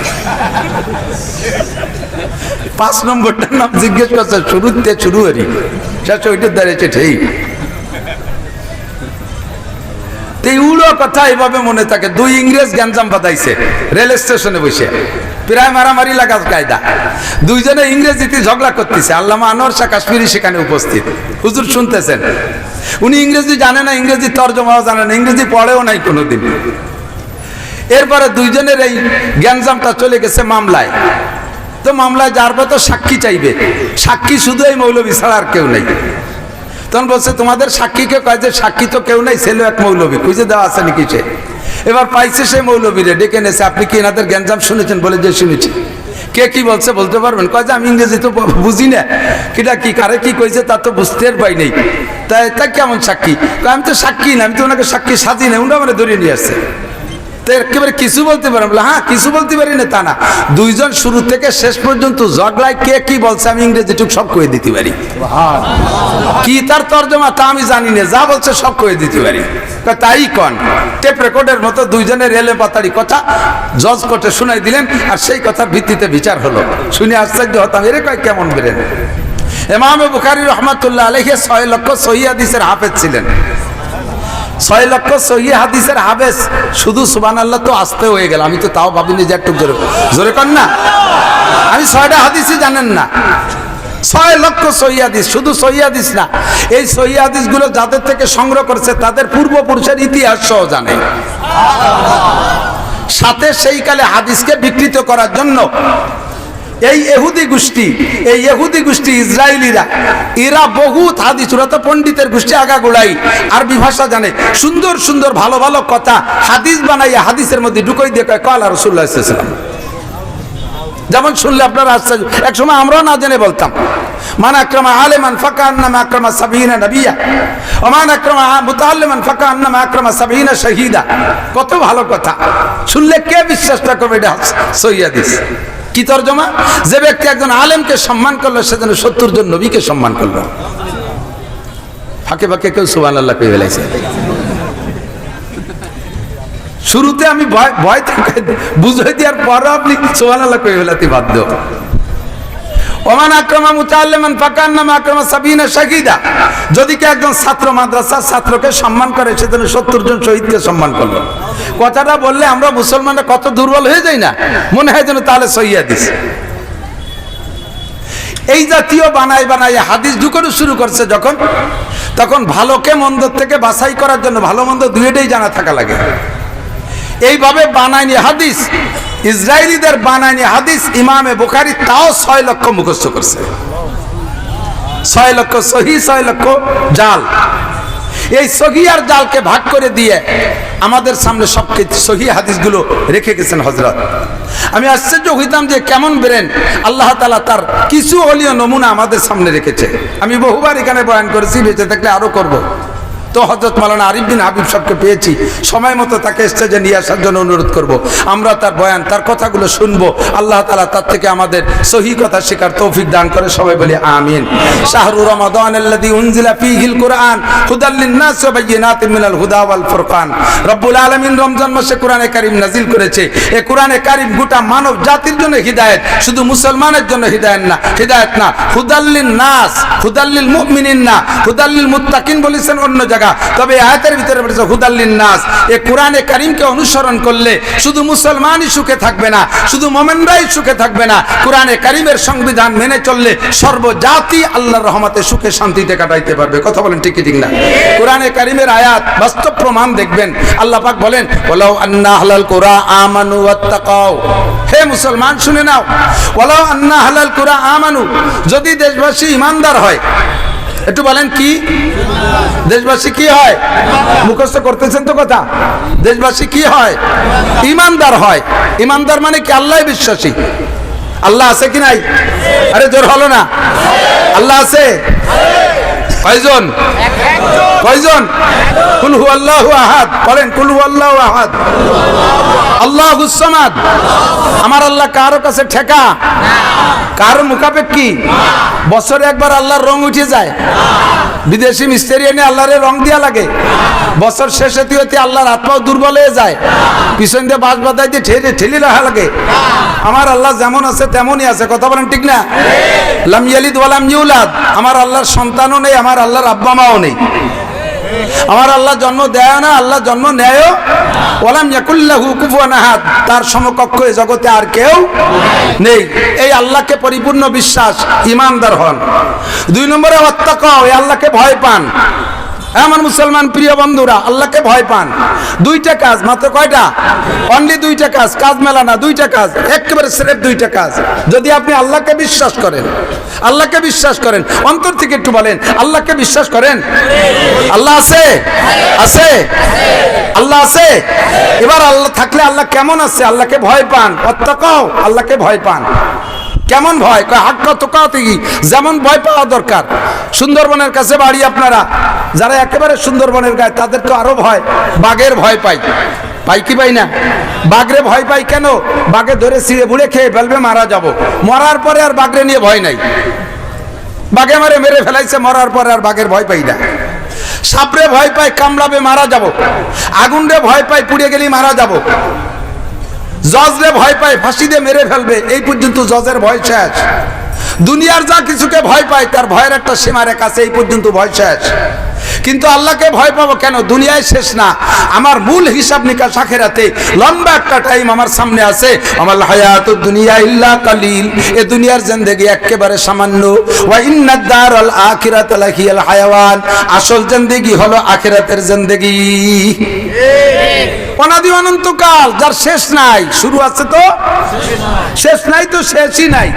5 নম্বরটার নাম জিজ্ঞেস করছে, শুরুতে শুরু হরি শেষ ওইটার দাঁড়িয়েছে ঠিক। এই উড়ো কথা এভাবে মনে থাকে। 2 ইংরেজ গ্যাঞ্জাম বাঁধাইছে রেল স্টেশনে বসে, প্রায় মারামারি লাগার কায়দা। দুইজনে ইংরেজিতে ঝগড়া করতেছে। আল্লামা আনোয়ার শাহ কাশ্মীরি সেখানে উপস্থিত, হুজুর শুনতেছেন। উনি ইংরেজি জানে না, ইংরেজি তর্জমাও জানে না, ইংরেজি পড়েও নাই কোনোদিন। এরপরে দুইজনের এই গ্যাঞ্জামটা চলে গেছে মামলায়। তো মামলায় যারবে তো সাক্ষী চাইবে, সাক্ষী শুধু এই মৌলবী ছাড়া আর কেউ নেই। তখন বলছে তোমাদের সাক্ষীকে কয় যে সাক্ষী তো কেউ নাই, ছেলে এক মৌলবী খুঁজে দেওয়া আছে নাকি সে। এবার পাইছে সেই মৌলবীরে, ডেকে নেছে, আপনি কি এনাদের গ্যাঞ্জাম শুনেছেন? বলে যে শুনেছি। কে কি বলছে বলতে পারবেন? কয় যে আমি ইংরেজি তো বুঝি না, কিটা কি কারে কি কইছে তা তো বুঝতে পাই নাই, তা কেমন সাক্ষী? আমি তো সাক্ষী না, আমি তো ওনাকে সাক্ষী সাজি না, উনি আমার ধরে নিয়ে আসছে। তো একেবারে কিছু বলতে পারেন? বলে হ্যাঁ কিছু বলতে পারি না তা না, দুইজন শুরু থেকে শেষ পর্যন্ত ঝগড়ায় কে কি বলছে আমি ইংরেজি টুক সব কয়ে দিতে পারি। কি তার তর্জমা তা আমি জানি না, যা বলছে সব কয়ে দিতে পারি। তাই কন টেপ রেকর্ডের মতো দুইজনের রেলে পাতারি কথা জজ কোর্টে শুনাই দিলেন, আর সেই কথার ভিত্তিতে বিচার হলো। শুনে আশ্চর্য হতাম, এরে কয় কেমন বেরেন। ইমাম বুখারী রাহমাতুল্লাহ আলাইহি 6 লক্ষ সহিহ হাদিসের হাফেজ ছিলেন। 6 লক্ষ সহিহ হাদিসের হাফেজ, শুধু সুবহানাল্লাহ তো আসতে হয়ে গেল। আমি তো তাও ভাবিনি যে একটু জোরে জোরে কর না, আমি 6টা হাদিসই জানেন না। 6 লক্ষ সহিহ হাদিস, শুধু সহিহ হাদিস না, এই সহিহ হাদিসগুলো যাদের থেকে সংগ্রহ করেছে তাদের পূর্বপুরুষের ইতিহাস সহ জানে। সাথে সেই কালে হাদিসকে বিকৃত করার জন্য এই ইহুদি গোষ্ঠী ইসরায়েলিরা, এরা বহুত হাদিস, ওরা তো পণ্ডিতের গোষ্ঠী আগাগোড়াই, আরবি ভাষা জানে, সুন্দর সুন্দর ভালো ভালো কথা হাদিস বানাইয়া হাদিসের মধ্যে ঢুকাই দিয়ে কয় কালা রাসূলুল্লাহ সাল্লাল্লাহু আলাইহি ওয়াসাল্লাম। যেমন শুনলে আপনারা আশ্চর্য, এক সময় আমরাও না জেনে বলতাম মান আকরামা আলিমান ফাকান্নামা আকরামা সাবিনা নবিয়া ওয়া মান আকরামা মুতাআল্লিমান ফাকান্নামা আকরামা সাবিনা শাহীদা। কত ভালো কথা, শুনলে কে বিশ্বাসটা করবে? এটা সহিহ হাদিস। কি তরজমা? যে ব্যক্তি একজন আলেমকে সম্মান করলো সে যেন 70 জন নবীকে সম্মান করলো। ফাঁকে ফাঁকে কেউ সুবহানাল্লাহ কই ফেলাইছে। শুরুতে আমি ভয় বুঝাই দেওয়ার পর আপনি সুবহানাল্লাহ কই ফেলাতে বাধ্য। ওমান আকরামা মুতাআল্লিমান ফাকান্নামা আকরামা সাবিনা শাহীদা। যদি কে একজন ছাত্র মাদ্রাসার ছাত্রকে সম্মান করে সে যেন 70 জন শহীদকে সম্মান করলো। কথাটা বললে আমরা মুসলমানরা কত দুর্বল হয়ে যাই না, মনে হয় যেন তাহলে সহিহ হাদিস। এই জাতীয় বানাই বানাই হাদিস ঢুকানো শুরু করছে যখন, তখন ভালোকে মন্দ থেকে বাছাই করার জন্য ভালো মন্দ দুইটাই জানা থাকা লাগে। এইভাবে বানায়নি হাদিস, ইসরায়েলিদের বানায়নি হাদিস ইমামে বুখারী তাও 6 লক্ষ মুখস্থ করছে। 6 লক্ষ সহি, 6 লক্ষ জাল। এই সহি আর জালকে ভাগ করে দিয়ে আমাদের সামনে সবকিছু সহি হাদিসগুলো রেখে গেছেন হযরত। আমি আশ্চর্য হইতাম যে কেমন বেরেন আল্লাহ তাআলা তার কিছু অলিও নমুনা আমাদের সামনে রেখেছে। আমি বহুবার এখানে বয়ান করেছি, বেঁচে থাকলে আরো করব। তো হযরত মাওলানা আরিফ বিন হাবিব সাহেবকে পেয়েছি, সময় মতো তাকে স্টেজে নিয়ে আসার জন্য অনুরোধ করব। আমরা তার বয়ান, তার কথাগুলো শুনবো। আল্লাহ তাআলা তার থেকে আমাদের সহি কথা শেখার তৌফিক দান করে, সবাই বলি আমিন। শাহরু রমাদানাল্লাযী উনজিলা ফীহিল কুরআন হুদাল লিন-নাস ওয়া বায়্যিনাতিন মিনাল হুদা ওয়াল ফুরকান। রব্বুল আলামিন রমজান মাসে কোরআনে কারীম নাজিল করেছে। এই কোরআনে কারীম গোটা মানব জাতির জন্য হিদায়াত, শুধু মুসলমানের জন্য হিদায়াত না। হুদাল লিন-নাস, হুদাল লিল মুমিনিন না, হুদাল লিল মুত্তাকিন বলেছেন অন্য জায়গা। তবে আয়াতের ভিতরে বলেছে হুদাল লিন-নাস। এই কোরআনে কারীমকে অনুসরণ করলে শুধু মুসলমানই সুখে থাকবে না, শুধু মুমিনরাই সুখে থাকবে না, কোরআনে কারীমের সংবিধান মেনে চললে সর্বজাতি আল্লাহর রহমতে সুখে শান্তিতে কাটাইতে পারবে। কথা বলেন ঠিক কি ঠিক না? কোরআনে কারীমের আয়াত বাস্তব প্রমাণ দেখবেন। আল্লাহ পাক বলেন ওয়ালাউ আন্না আহলাল কুরা আমানু ওয়াত্তাকাও। হে মুসলমান শুনে নাও, ওয়ালাউ আন্না আহলাল কুরা আমানু, যদি দেশবাসী ঈমানদার হয়। একটু বলেন কি দেশবাসী কি হয়? মুখস্থ করতেছেন তো কথা। দেশবাসী কি হয়? ঈমানদার হয়। ঈমানদার মানে কি? আল্লাহ বিশ্বাসী। আল্লাহ আছে কি নাই? আরে জোর হলো না। আল্লাহ আছে কয়জন? কয়জন? কুল হুয়াল্লাহু আহাদ। বলেন কুল হুয়াল্লাহু আহাদ আল্লাহুস সামাদ। আমার আল্লাহ কারো কাছে ঠেকা, কারো মুখাপেক্ষী। বছরে একবার আল্লাহর রং উঠে যায়, বিদেশি মিস্ত্রি এনে আল্লাহরে রং দিয়া লাগে। বছর শেষে হতে আল্লাহর আত্মাও দুর্বল হয়ে যায়, পিছন দিয়ে বাঁশ বাঁধাই দিয়ে ঠেলি রাখা লাগে। আমার আল্লাহ যেমন আছে তেমনই আছে। কথা বলেন ঠিক না? লাম ইয়ালিদ ওয়া লাম ইউলাদ। আমার আল্লাহর সন্তানও নেই, আমার আল্লাহর আব্বা মাও নেই। আমার আল্লাহ জন্ম দেয় না, আল্লাহ জন্ম নেয়ও। ওয়ালাম ইয়াকুল্লাহু কুফুয়ান আহাদ। তার সমকক্ষ এই জগতে আর কেউ নেই। এই আল্লাহকে পরিপূর্ণ বিশ্বাস, ঈমানদার হন। 2 নম্বরে ওয়াত্তাকাও, এই আল্লাহকে ভয় পান। আমার মুসলমান প্রিয় বন্ধুরা, আল্লাহকে ভয় পান। 2টা কাজ, মাত্র কয়টা? অনলি 2টা কাজ, কাজ মেলা না, 2টা কাজ, একেবারে সিরেফ 2টা কাজ। যদি আপনি আল্লাহকে বিশ্বাস করেন, আল্লাহকে বিশ্বাস করেন অন্তর থেকে, একটু বলেন আল্লাহকে বিশ্বাস করেন? আল্লাহ আছে? আছে? আল্লাহ আছে? এবার আল্লাহ থাকলে আল্লাহ কেমন আছে? আল্লাহকে ভয় পান। ওয়াত্তাকাও, আল্লাহকে ভয় পান। কেমন ভয়? হাক্কা তুকাতিহি, যেমন ভয় পাওয়া দরকার। সুন্দরবনের কাছে বাড়ি আপনারা, যারা একেবারে সুন্দরবনের গায়ে, তাদের তো আরো ভয়। বাঘের ভয় পাই, পাই কি পাই না? বাঘরে ভয় পাই কেন? বাঘে ধরে ছিঁড়ে বুড়ে খেয়ে ফেলবে, মারা যাব। মরার পরে আর বাঘরে নিয়ে ভয় নাই। বাঘে মারে মেরে ফেলাইছে, মরার পরে আর বাঘের ভয় পাই না। সাপরে ভয় পাই, কামড়াবে, মারা যাব। আগুনরে ভয় পাই, পুড়ে গেলেই মারা যাব। জজরে ভয় পায়, ফাঁসি দিয়ে মেরে ফেলবে, এই পর্যন্ত জজের ভয় শেষ। দুনিয়ার যা কিছুকে ভয় পায় তার ভয়ের একটা সীমারেখা আছে, এই পর্যন্ত ভয় শেষ। কিন্তু আল্লাহকে ভয় পাবো কেন? দুনিয়ায় শেষ না, আমার মূল হিসাব নিকাশ আখিরাতে। লম্বা একটা টাইম আমার সামনে আছে। আমাল হায়াতুদ দুনিয়া ইল্লা কালিল। এই দুনিয়ার জিন্দেগি একেবারে সামান্য। ওয়া ইন্নাদ দারাল আখিরাতা লাহিয়াল হায়াওয়ান। আসল জিন্দেগি হলো আখিরাতের জিন্দেগি। অনাদি অনন্তকাল, যার শেষ নাই, শুরু আছে তো শেষ নাই, তো শেষই নাই।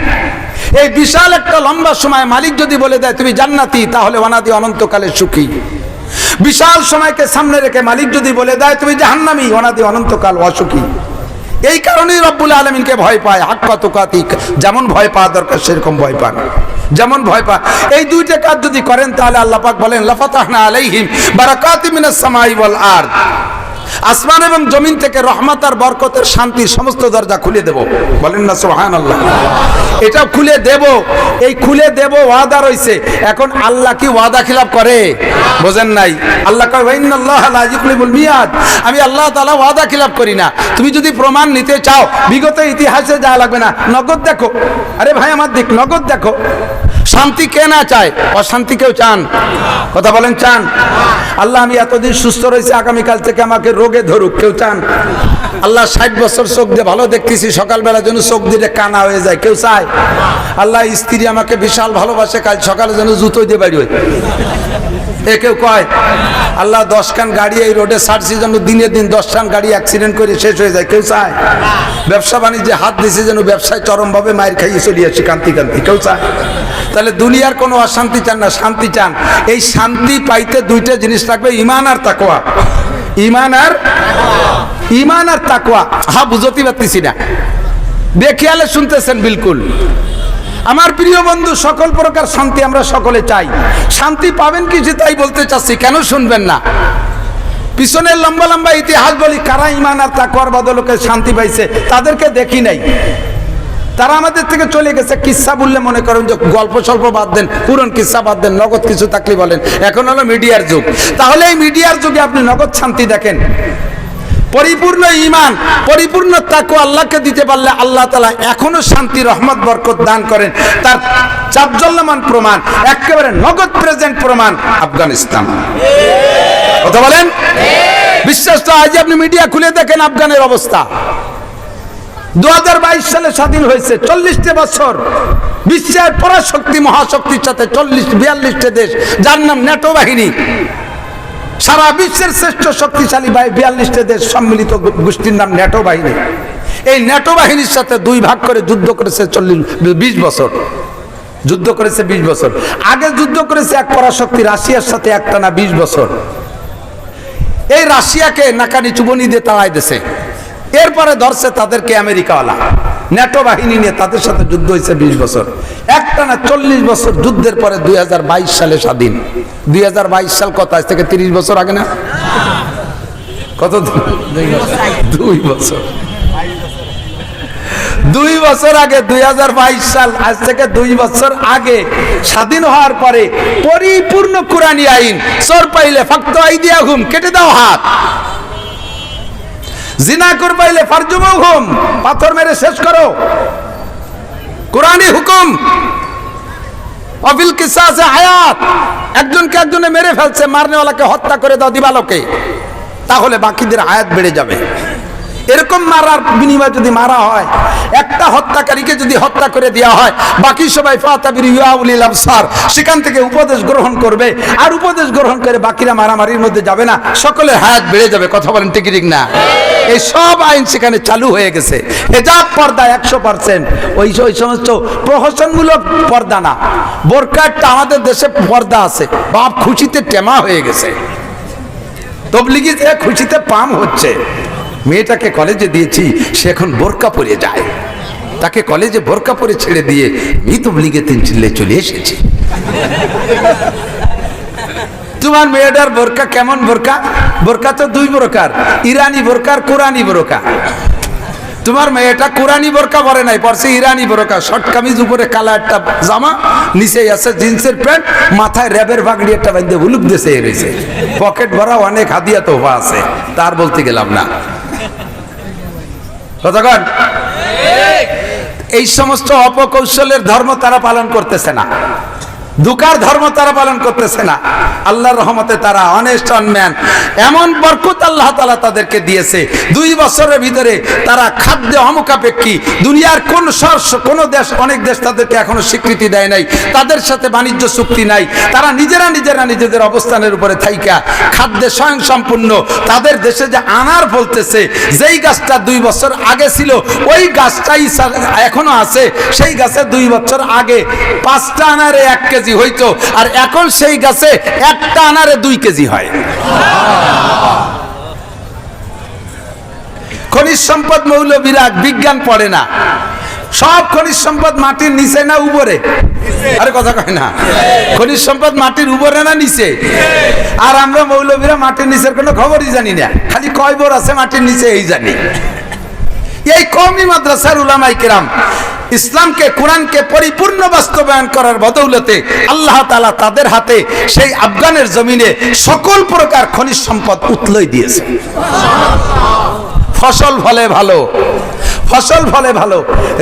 এই বিশাল একটা লম্বা সময় মালিক যদি বলে দেয় তুমি জান্নাতি, তাহলে অনাদি অনন্তকালে সুখী। বিশাল সময়কে সামনে রেখে মালিক যদি বলে দেয় তুমি জাহান্নামী, অনাদি অনন্তকাল অসুখী। এই কারণেই রব্বুল আলামিনকে ভয় পায়, হাক্কা তুকাতিক, যেমন ভয় পাওয়া দরকার সেরকম ভয় পান, যেমন ভয় পান। এই দুইটা কাজ যদি করেন তাহলে আল্লাহ পাক বলেন লাফাতাহনা আলাইহিম বারাকাতিম মিনাস সামাই ওয়াল আরদ, আসমান এবং জমিন থেকে রহমত আর বরকতের শান্তির সমস্ত দরজা খুলে দেব। বলেন না সুবহানাল্লাহ। এটা খুলে দেব, এই খুলে দেব ওয়াদা রইছে। এখন আল্লাহ কি ওয়াদা খিলাফ করে? বোঝেন নাই? আল্লাহ কয় ওয়া ইন্নাল্লাহা লা ইউখলিফুল মিয়াদ, আমি আল্লাহ তাআলা ওয়াদা খিলাফ করি না। তুমি যদি প্রমাণ নিতে চাও বিগত ইতিহাসে যা লাগবে না, নগদ দেখো। আরে ভাই আমার দিক নগদ দেখো। শান্তি কে না চায়? অশান্তি কেউ চান? কথা বলেন চান? আল্লাহ আমি এতদিন সুস্থ রয়েছে, আগামীকাল থেকে আমাকে রোগে ধরুক, কেউ চান? আল্লাহ 60 বছর চোখ দিয়ে ভালো দেখতেছি, সকালবেলা যেন চোখ দিয়ে কানা হয়ে যায়, কেউ চায়? আল্লাহ স্ত্রী আমাকে বিশাল ভালোবাসে, কাল সকালে যেন জুতো দিয়ে বাড়ি হয়, এ কেউ কয়? আল্লাহ 10 খান গাড়ি এই রোডে ছাড়ছি যেন দিনে দিন 10 খান গাড়ি অ্যাক্সিডেন্ট করে শেষ হয়ে যায়, কেউ চায়? ব্যবসা বাণিজ্যে হাত দিছে যেন ব্যবসায় চরমভাবে মায়ের খাইয়ে চলে আসছে কান্তি কান্তি, কেউ চায়? তাহলে দুনিয়ার কোনো অশান্তি চান না, শান্তি চান। এই শান্তি পাইতে দুইটা জিনিস লাগবে, ঈমান আর তাকওয়া। ঈমান আর তাকওয়া। হ্যাঁ, বুঝতে পারতেছি না, বেখেয়ালে শুনতেছেন বিলকুল। আমার প্রিয় বন্ধু, সকল প্রকার শান্তি আমরা সকলে চাই। শান্তি পাবেন কিছু তাই বলতে চাচ্ছি, কেন শুনবেন না? পিছনের লম্বা লম্বা ইতিহাস বলি, কারা ঈমান আর তাকওয়ার বদলকে শান্তি পাইছে তাদেরকে দেখি নাই। তারা আমাদের থেকে চলে গেছে। কিসসা বললে মনে করেন যে গল্প স্বল্প বাদ দেন, পুরন কিসসা বাদ দেন, নগদ কিছু থাকলে বলেন। এখন হলো মিডিয়ার যুগ। তাহলে এই মিডিয়ার যুগে আপনি নগদ শান্তি দেখেন। পরিপূর্ণ ঈমান, পরিপূর্ণ তাকওয়া আল্লাহকে দিতে পারলে আল্লাহ তাআলা এখনো শান্তি, রহমত, বরকত দান করেন। তার চাপজল্যমান প্রমাণ, একেবারে নগদ প্রেজেন্ট প্রমাণ আফগানিস্তান। কথা বলেন? বিশ্বাস তো? আজ আপনি মিডিয়া খুলে দেখেন আফগানের অবস্থা। 2022 সালে স্বাধীন হয়েছে, 40টা বছর বিশ্বের পরাশক্তি মহাশক্তির সাথে 42টা দেশ, যার নাম ন্যাটো বাহিনী, সারা বিশ্বের শ্রেষ্ঠ শক্তিশালী 42টা দেশ সম্মিলিত গোষ্ঠীর নাম ন্যাটো বাহিনী। এই ন্যাটো বাহিনীর সাথে 2 ভাগ করে যুদ্ধ করেছে 20 বছর। যুদ্ধ করেছে 20 বছর। আগে যুদ্ধ করেছে এক পরাশক্তি রাশিয়ার সাথে একটানা 20 বছর। এই রাশিয়াকে নাকানি চুবনি দিয়ে তাড়াই দিয়েছে। এরপরে ধরছে তাদেরকে আমেরিকাওয়ালা, ন্যাটো বাহিনী নিয়ে তাদের সাথে যুদ্ধ হয়েছে 20 বছর। একটানা 40 বছর যুদ্ধের পরে 2022 সালে স্বাধীন। 2022 সাল কত? আজ থেকে 30 বছর আগে না? কত? 2 বছর। 2 বছর আগে, 2022 সাল, আজ থেকে 2 বছর আগে স্বাধীন হওয়ার পরে পরিপূর্ণ কুরআনী আইন, চোর পাইলে ফাকতু আইদিয়াহুম, কেটে দাও হাত। জিনা করবাইলে ফারজুমুহুম, পাথর মেরে শেষ করো। কুরআনী হুকুম। অফিল কিসাসে হায়াত, একজনকে একজনে মেরে ফেলছে, মারনেওয়ালাকে হত্যা করে দাও দিবালোকে, তাহলে বাকিদের হায়াত বেড়ে যাবে। এরকম মারার বিনিময়ে যদি মারা হয়, একটা হত্যাকারীকে যদি হত্যা করে দেওয়া হয়, বাকি সবাই ফাতাবির ইয়াউলিল আবসার, সেখান থেকে উপদেশ গ্রহণ করবে, আর উপদেশ গ্রহণ করে বাকিরা মারামারির মধ্যে যাবে না, সকলের হায়াত বেড়ে যাবে। কথা বলেন ঠিক ঠিক না? এই সব আইন সেখানে চালু হয়ে গেছে। হেজাব, পর্দা 100%। ওই সমস্ত প্রহসনমূলক পর্দা না, বোরকাটা আমাদের দেশে পর্দা আছে, বাপ খুশিতে টেমা হয়ে গেছে। তবলিগি খুশিতে পাম হচ্ছে। মেয়েটাকে কলেজে দিয়েছি, সে এখন বোরকা পরে যায়। তাকে কলেজে বোরকা পরে ছেড়ে দিয়ে আমি তবলিগে 3 চিল্লে চলে এসেছি। তোমার মেয়েটার বোরকা কেমন বোরকা? বোরকা তো 2 প্রকার, ইরানি বোরকা আর কোরআনী বোরকা। তোমার মেয়েটা কোরআনী বোরকা পরে নাই, পরছে ইরানি বোরকা। শর্ট কামিজ, উপরে কালা একটা জামা, নিচে আছে জিন্সের প্যান্ট, মাথায় র্যাবের পাগড়ি একটা বাঁধে বুলুক দেশে রয়েছে, পকেট ভরা অনেক হাদিয়া তোফা আছে, তার বলতে গেলাম না। কতক্ষণ? এই সমস্ত অপকৌশলের ধর্ম তারা পালন করতেছে না, দুকার ধর্ম তারা পালন করতেছে না। আল্লাহর রহমতে তারা অনেস্ট ম্যান, এমন বরকত আল্লাহ তাআলা তাদেরকে দিয়েছে। 2 বছরের ভিতরে তারা খাদ্যে অমুখাপেক্ষী। দুনিয়ার কোন দেশ, অনেক দেশ তাদেরকে এখনো স্বীকৃতি দেয় নাই, তাদের সাথে বাণিজ্য চুক্তি নাই। তারা নিজেরা নিজেদের অবস্থানের উপরে থাইকা খাদ্যে স্বয়ং সম্পূর্ণ। তাদের দেশে যে আনার বলতেছে, যেই গাছটা 2 বছর আগে ছিল ওই গাছটাই এখনো আছে। সেই গাছে 2 বছর আগে 5টা আনারে 1 কেজি হইতো, আর এখন সেই গাছে 1টা আনারে 2 কেজি হয়। খনিজ সম্পদ মৌলবীরা বিজ্ঞান পড়ে না, সব খনিজ সম্পদ মাটির নিচে না উপরে? আরে কথা কয় না, খনিজ সম্পদ মাটির উপরে না নিচে? আর আমরা মৌলবীরা মাটির নিচের কোনো খবরই জানি না, খালি কয় বোর আছে মাটির নিচে এই জানি। এই কওমি মাদ্রাসার উলামায়ে কেরাম ইসলামকে, কোরআনকে পরিপূর্ণ বাস্তবায়ন করার বদৌলতে আল্লাহ তাআলা তাদের হাতে সেই আফগানের জমিনে সকল প্রকার খনিজ সম্পদ উতলাই দিয়েছে। ফসল ফলে ভালো, ফসল ফলে ভালো,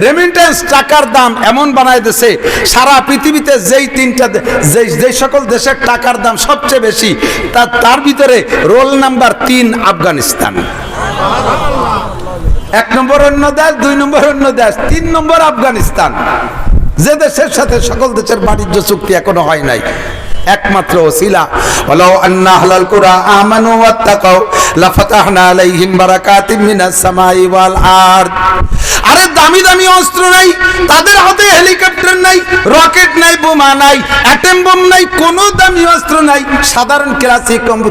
রেমিটেন্স টাকার দাম এমন বানায় দিয়েছে সারা পৃথিবীতে যেই সকল দেশের টাকার দাম সবচেয়ে বেশি তার ভিতরে রোল নাম্বার 3 আফগানিস্তান। 1 নম্বর অন্য দেশ, 2 নম্বর অন্য দেশ, 3 নম্বর আফগানিস্তান, যে দেশের সাথে সকল দেশের বাণিজ্য চুক্তি এখনো হয় নাই। একমাত্র ওসিলা ওয়ালাউ আন্না আহলাল কুরা আমানু ওয়াত্তাকাউ লাফাতাহনা আলাইহিম বারাকাতিম মিনাস সামাই ওয়াল আরদ। আরে দামি দামি অস্ত্র নাই তাদের হাতে, হেলিকপ্টার নাই, রকেট নাই, বোমা নাই, অ্যাটম বোম নাই, কোনো দামি অস্ত্র নাই, সাধারণ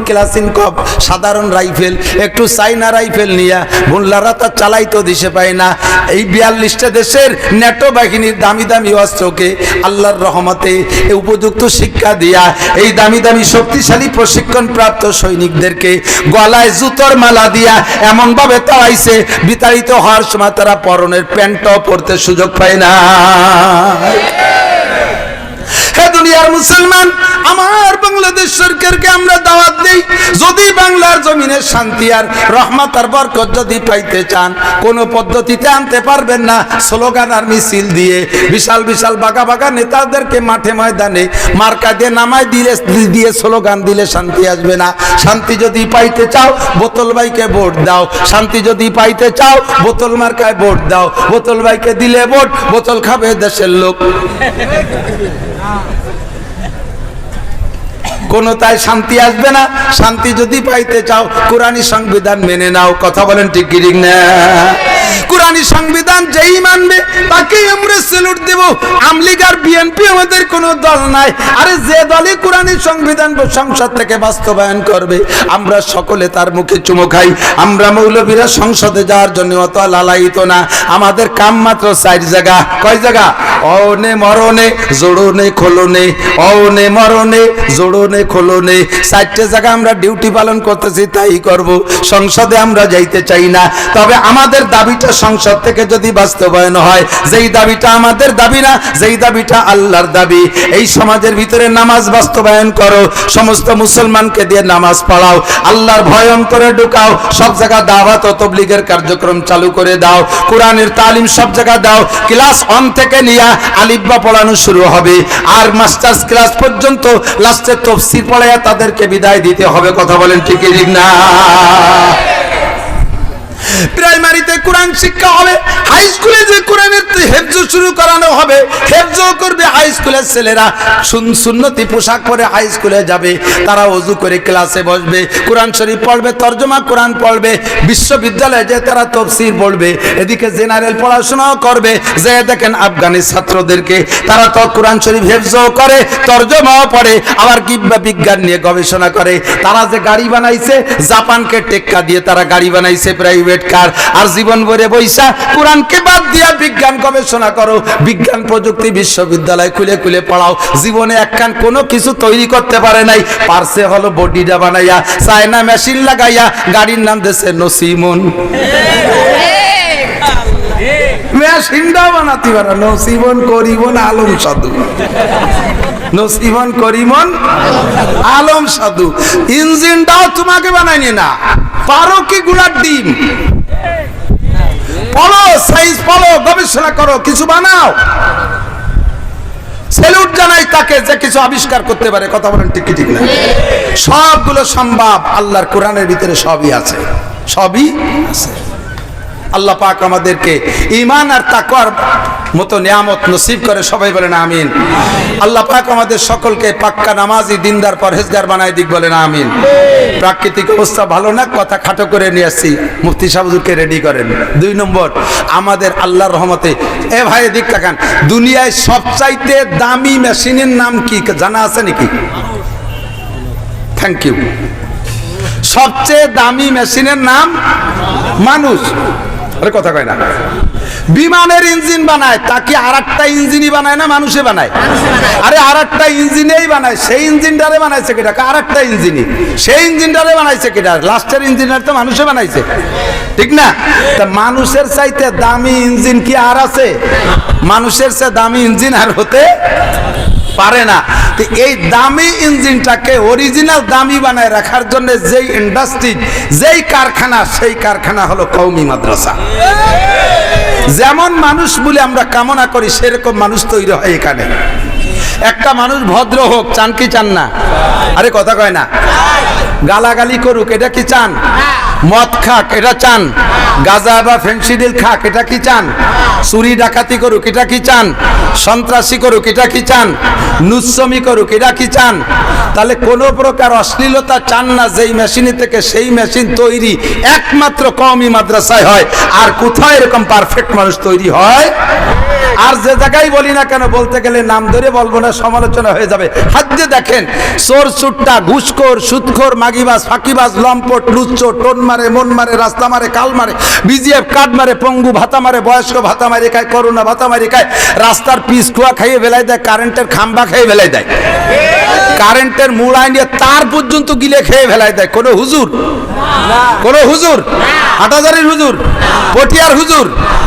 ক্লাসিনকভ সাধারণ রাইফেল, একটু চাইনা রাইফেল নিয়া মোল্লারা তা চালাইতো দিশে পায় না। এই 42টা দেশের ন্যাটো বাহিনীর দামি দামি অস্ত্রকে আল্লাহর রহমতে উপযুক্ত শিক্ষা দিয়া এই দামি দামি শক্তিশালী প্রশিক্ষণ প্রাপ্ত সৈনিকদেরকে গলায় জুতোর মালা দিয়া এমন ভাবে তাড়াইছে, বিতাড়িত হওয়ার সময় তারা পরনের প্যান্টও পরতে সুযোগ পায় না। হে দুনিয়ার মুসলমান, আমার বাংলাদেশ সরকারকে আমরা দাওয়াত দেই, যদি বাংলার জমিনে শান্তি আর রহমত আর বরকত যদি পাইতে চান, কোন পদ্ধতিতে আনতে পারবেন না স্লোগান আর মিছিল দিয়ে, বিশাল বিশাল বাগা বাগা নেতাদেরকে মাঠে ময়দানে মার্কা দিয়ে নামায় দিয়ে স্লোগান দিলে শান্তি আসবে না। শান্তি যদি পাইতে চাও বোতল ভাইকে ভোট দাও, শান্তি যদি পাইতে চাও বোতল মার্কায় ভোট দাও, বোতল ভাইকে দিলে ভোট, বোতল খাবে দেশের লোক। কোনো তাই শান্তি আসবে না। শান্তি যদি পাইতে চাও কোরআনী সংবিধান মেনে নাও। কথা বলেন ঠিক কি ঠিক না? কোরআনী সংবিধান যেই মানবে তাকেই আমরা স্যালুট দেব। আমলিগ আর বিএনপি আমাদের কোনো দল নাই। আরে যে দলই কোরআনী সংবিধান সংসদ থেকে বাস্তবায়ন করবে আমরা সকলে তার মুখে চুমো খাই। আমরা মৌলবীরা সংসদে যাওয়ার জন্য অত লালায়িত না। আমাদের কাম মাত্র 4 জায়গা। কয় জায়গা? অনে মরণে জোড়নে খোলনে, অনে মরণে জোড়নে খোলনে, 4টে জায়গা আমরা ডিউটি পালন করতেছি, তাই করব। সংসদে আমরা যাইতে চাই না। তবে আমাদের দাবিটা সংসদ থেকে যদি বাস্তবায়ন হয়, যেই দাবিটা আমাদের দাবি না, যেই দাবিটা আল্লাহর দাবি, এই সমাজের ভিতরে নামাজ বাস্তবায়ন করো, সমস্ত মুসলমানকে দিয়ে নামাজ পড়াও, আল্লাহর ভয় অন্তরে ঢুকাও, সব জায়গা দাওয়াত ও তাবলীগের কার্যক্রম চালু করে দাও, কোরআনের তালিম সব জায়গা দাও। ক্লাস 1 থেকে নিয়ে আলিফ বা পড়ানো শুরু হবে, আর মাস্টার্স ক্লাস পর্যন্ত লাস্টে তাফসীর পড়ায়া তাদেরকে বিদায় দিতে হবে। কথা বলেন ঠিক ঠিক না? প্রাইমারিতে কোরআন শিক্ষা হবে, হাই স্কুলে যে কোরআনের হেফজ শুরু করানো হবে, হেফজ করবে হাই স্কুলের ছেলেরা, সুন্নতি পোশাক পরে হাই স্কুলে যাবে, তারা ওযু করে ক্লাসে বসবে, কোরআন শরীফ পড়বে, তরজমা কোরআন পড়বে, বিশ্ববিদ্যালয়ে যে তারা তাফসীর পড়বে, এদিকে জেনারেল পড়াশোনাও করবে। যে দেখেন আফগানি ছাত্রদেরকে, তারা তো কোরআন শরীফ হেফজও করে, তরজমাও পড়ে, আবার কি বিজ্ঞান নিয়ে গবেষণা করে। তারা যে গাড়ি বানাইছে, জাপানকে টেক্কা দিয়ে তারা গাড়ি বানাইছে প্রাইভেট কার, আর জীবন ভরে বৈশা কোরআনকে বাদ দিয়া বিজ্ঞান গবেষণা করো, বিজ্ঞান প্রযুক্তি বিশ্ববিদ্যালয় খুলে খুলে পড়াও। জীবনে একখান কোনো কিছু তৈরি করতে পারে নাই, পারছে হলো বডিটা বানাইয়া, চায়না মেশিন লাগাইয়া, গাড়ির নাম দিয়েছে নসিমন। মেশিনটাও বানাতে পারে, নসিমন করিমন আলম সাধু, নসিমন করিমন আলম সাধু। ইঞ্জিনটাও তোমাকে বানায়নি না, পারো কি গুড়ার ডিম? পড়ো, সাইন্স পড়ো, গবেষণা করো, কিছু বানাও। স্যালুট জানাই তাকে যে কিছু আবিষ্কার করতে পারে। কথা বলেন ঠিক কি ঠিক না? সবগুলো সম্ভব, আল্লাহর কোরআনের ভিতরে সবই আছে, সবই আছে। আল্লাহ পাক আমাদেরকে ঈমান আর তাকওয়ার মতো নিয়ামত নসিব করে, সবাই বলেন আমিন। আল্লাহ পাক আমাদের সকলকে পাক্কা নামাজি, দিনদার, পরহেজগার বানায় দিক, বলেন আমিন। প্রাকৃতিক অবস্থা ভালো না, কথা খাটো করে নিয়ে আসছি, মুফতি সাহেবকে রেডি করেন। 2 নম্বর, আমাদের আল্লাহর রহমতে, এ ভাই দিক তাকান, দুনিয়ায় সবচাইতে দামি মেশিনের নাম কি জানা আছে নাকি? Thank you. সবচেয়ে দামি মেশিনের নাম মানুষ। আরে কথা কয় না। বিমানের ইঞ্জিন বানায়, তা কি আর একটা ইঞ্জিনই বানায় না মানুষে বানায়? আরে আর একটা ইঞ্জিনেই বানায়, সেই ইঞ্জিনটারে বানাইছে কেটা? আর একটা ইঞ্জিনই, সেই ইঞ্জিনটারে বানাইছে কেটা? লাস্টের ইঞ্জিনটার তো মানুষে বানাইছে, ঠিক না? তা মানুষের চাইতে দামি ইঞ্জিন কি আর আছে? মানুষের চেয়ে দামি ইঞ্জিন আর হতে পারে না। তো এই দামি ইঞ্জিনটাকে অরিজিনাল দামি বানায় রাখার জন্য যেই ইন্ডাস্ট্রি, যেই কারখানা, সেই কারখানা হলো কওমি মাদ্রাসা। যেমন মানুষ বলে আমরা কামনা করি, সেরকম মানুষ তৈরি হয় এখানে। একটা মানুষ ভদ্র হোক, চান কি চান না? আরে কথা কয় না। গালাগালি করুক, এটা কি চান? মদ খাক, এটা চান? গাঁজা বা ফেন্সিডিল খাক, এটা কি চান? চুরি ডাকাতি করুক, এটা কি চান? সন্ত্রাসী করুক, এটা কি চান? নুচ্ছমি করুক, এটা কি চান? তাহলে কোনো প্রকার অশ্লীলতা চান না, যেই মেশিনে থেকে সেই মেশিন তৈরি একমাত্র কওমি মাদ্রাসায় হয়। আর কোথায় এরকম পারফেক্ট মানুষ তৈরি হয়? আর যে জায়গায় বলি না কেন, বলতে গেলে নাম ধরে বলবো না, সমালোচনা হয়ে যাবে। হাজ্জে দেখেন, চোর চুট্টা, ঘুষখোর, সুদখোর, মাগিবাজ, ফাঁকিবাজ, লম্পট, লুচ্চো, টোন মারে, মন মারে, রাস্তা মারে, কাল মারে, বিজিএফ কার্ড মারে, পঙ্গু ভাতা মারে, বয়স্ক ভাতা মারে খায়, করোনা ভাতা মারে খায়, রাস্তার পিস কুয়া খাইয়ে ফেলাই দেয়, কারেন্টের খাম্বা খেয়ে ফেলাই দেয়, কারেন্টের মুড়াই নিয়ে তার পর্যন্ত গিলে খেয়ে ফেলাই দেয়। কোনো হুজুর, কোনো হুজুর, হাটাজারির হুজুর, পটিয়ার হুজুর,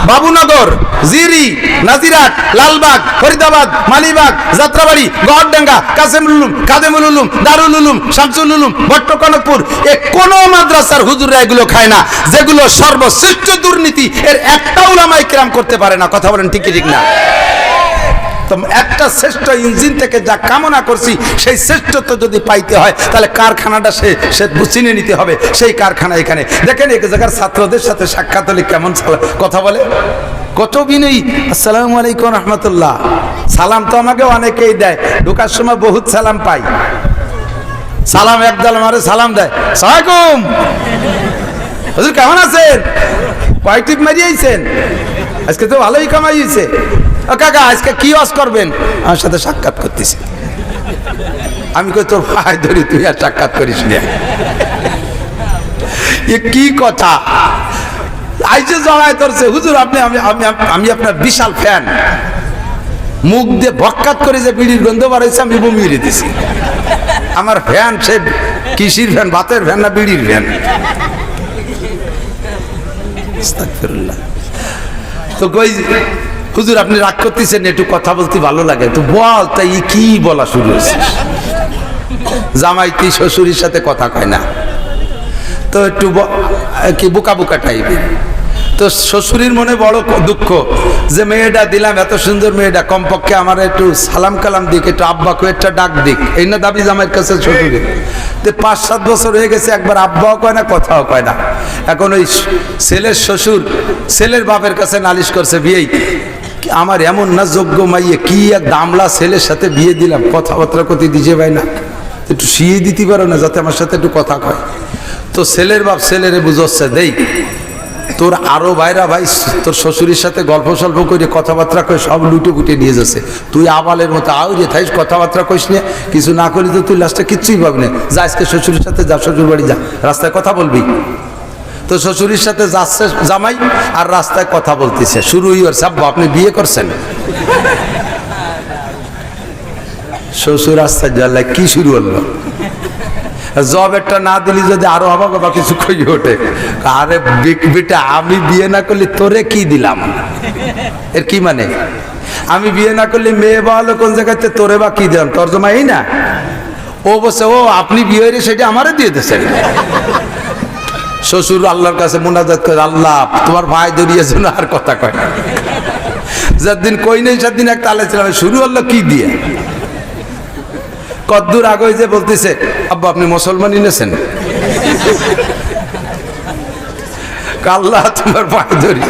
বাবুনগর, জিরি, নাজিরাট, লালবাগ, ফরিদাবাদ, মালিবাগ, যাত্রাবাড়ি, গহরডাঙ্গা, কাসেমুল উলুম, খাদেমুল উলুম, দারুল উলুম, শামসুল উলুম, ভট্টকনকপুর, এ কোন মাদ্রাসার হুজুররা এগুলো খায় না। যেগুলো সর্বশ্রেষ্ঠ দুর্নীতি, এর একটা উলামায়ে কেরাম করতে পারে না। কথা বলেন ঠিক কি ঠিক না? একটা শ্রেষ্ঠ ইঞ্জিন থেকে যা কামনা করছি, সেই শ্রেষ্ঠত্ব যদি পাইতে হয়, তাহলে কারখানাটা সে চিনে নিতে হবে। সেই কারখানা এখানে দেখেন, এক জায়গার ছাত্রদের সাথে সাক্ষাৎ হলে কেমন কথা বলে, কত বিনয়ী। আসসালামু আলাইকুম রহমতুল্লাহ। সালাম তো আমাকে অনেকেই দেয়, ঢোকার সময় বহুত সালাম পাই। সালাম একদল মারে, সালাম দেয়, সালাম হুজুর কেমন আছেন, কয় টিপ মারিয়েছেন, আজকে তো ভালোই কামাই হয়েছে। কাকা আজকে কি ওয়াজ করবেন? আমার সাথে সাক্ষাৎ করতেছি। আমি কই তোর ভাই ধরি, তুই আর সাক্ষাৎ করিস না। এ কি কথা? আইসে জড়ায় ধরছে, হুজুর আপনি, আমি আপনার বিশাল ফ্যান। মুখ দিয়ে ভক্কাত করে যে বিড়ির গন্ধ বাড়াইছে, আমি বমি মেরে দিছি। আমার ফ্যান সে কিসির ফ্যান, ভাতের ফ্যান না বিড়ির ফ্যান? আস্তাগফিরুল্লাহ। তো কই হুজুর আপনি রাগ করতেছেন, একটু কথা বলতে ভালো লাগে, তো বল। তাই কি বলা শুরু হয়েছে? জামাইতি শ্বশুরের সাথে কথা কয় না, তো একটু কি বোকা বোকা টাইপের। তো শ্বশুরের মনে বড় দুঃখ যে মেয়েটা দিলাম, এত সুন্দর মেয়েটা, কমপক্ষে আমার একটু সালাম কালাম দিক, একটু আব্বাকে একটা ডাক দিক, এই না দাবি জামাইয়ের কাছে শ্বশুরে। তো 5-7 বছর হয়ে গেছে, একবার আব্বাও কয় না, কথাও কয় না। এখন ওই ছেলের শ্বশুর ছেলের বাপের কাছে নালিশ করছে, বিয়েই আমার এমন না যোগ্য মাইয়ে, কি এক দামলা ছেলের সাথে বিয়ে দিলাম, কথাবার্তা করতে দিছে ভাই না, একটু শিয়ে দিতে পারো না, যাতে আমার সাথে একটু কথা কয়। তো ছেলের বাপ ছেলেরে বুঝচ্ছে, দেই তোর আরো ভাইরা ভাই তোর শ্বশুরের সাথে গল্প সল্প করে কথাবার্তা কই, সব লুটে পুটে নিয়ে যাচ্ছে। তুই আবালের মতো আও যে থাইস, কথাবার্তা কইস না, কিছু না করি তো তুই লাস্টে কিচ্ছুই পাবি না। যা আজকে শ্বশুরের সাথে যা, শ্বশুর বাড়ি যা, রাস্তায় কথা বলবি। তো শ্বশুরের সাথে যাচ্ছে জামাই, আর রাস্তায় কথা বলতেছে। শুরুই হচ্ছে, আব্বা আপনি বিয়ে করছেন? শ্বশুর রাস্তায় জ্বালায়, কি শুরু হলো? জব একটা না দিলি যদি আরো অবাক বা কিছু কই ওঠে। আরে বেটা, আমি বিয়ে না করলে তোরে কি দিলাম? এর কি মানে? আমি বিয়ে না করলে মেয়ে বা হলো কোন জায়গাতে, তোরে বা কি দিলাম? তর্জমা এই না। ও বলছে, ও আপনি বিয়ে হয়ে সেটা আমারে দিয়ে দিয়েছেন। শ্বশুর আল্লাহর কাছে মুনাজাত করে, আল্লাহ তোমার ভাই ধরিয়েছে না, আর কথা কয় না। যেদিন কই নেই সেদিন একটা আলোচনা শুরু হলো, কি দিয়ে কদ্দূর আগে যে বলতেছে, আব্বা আপনি মুসলমানই নেছেন? আল্লাহ তোমার ভাই ধরি,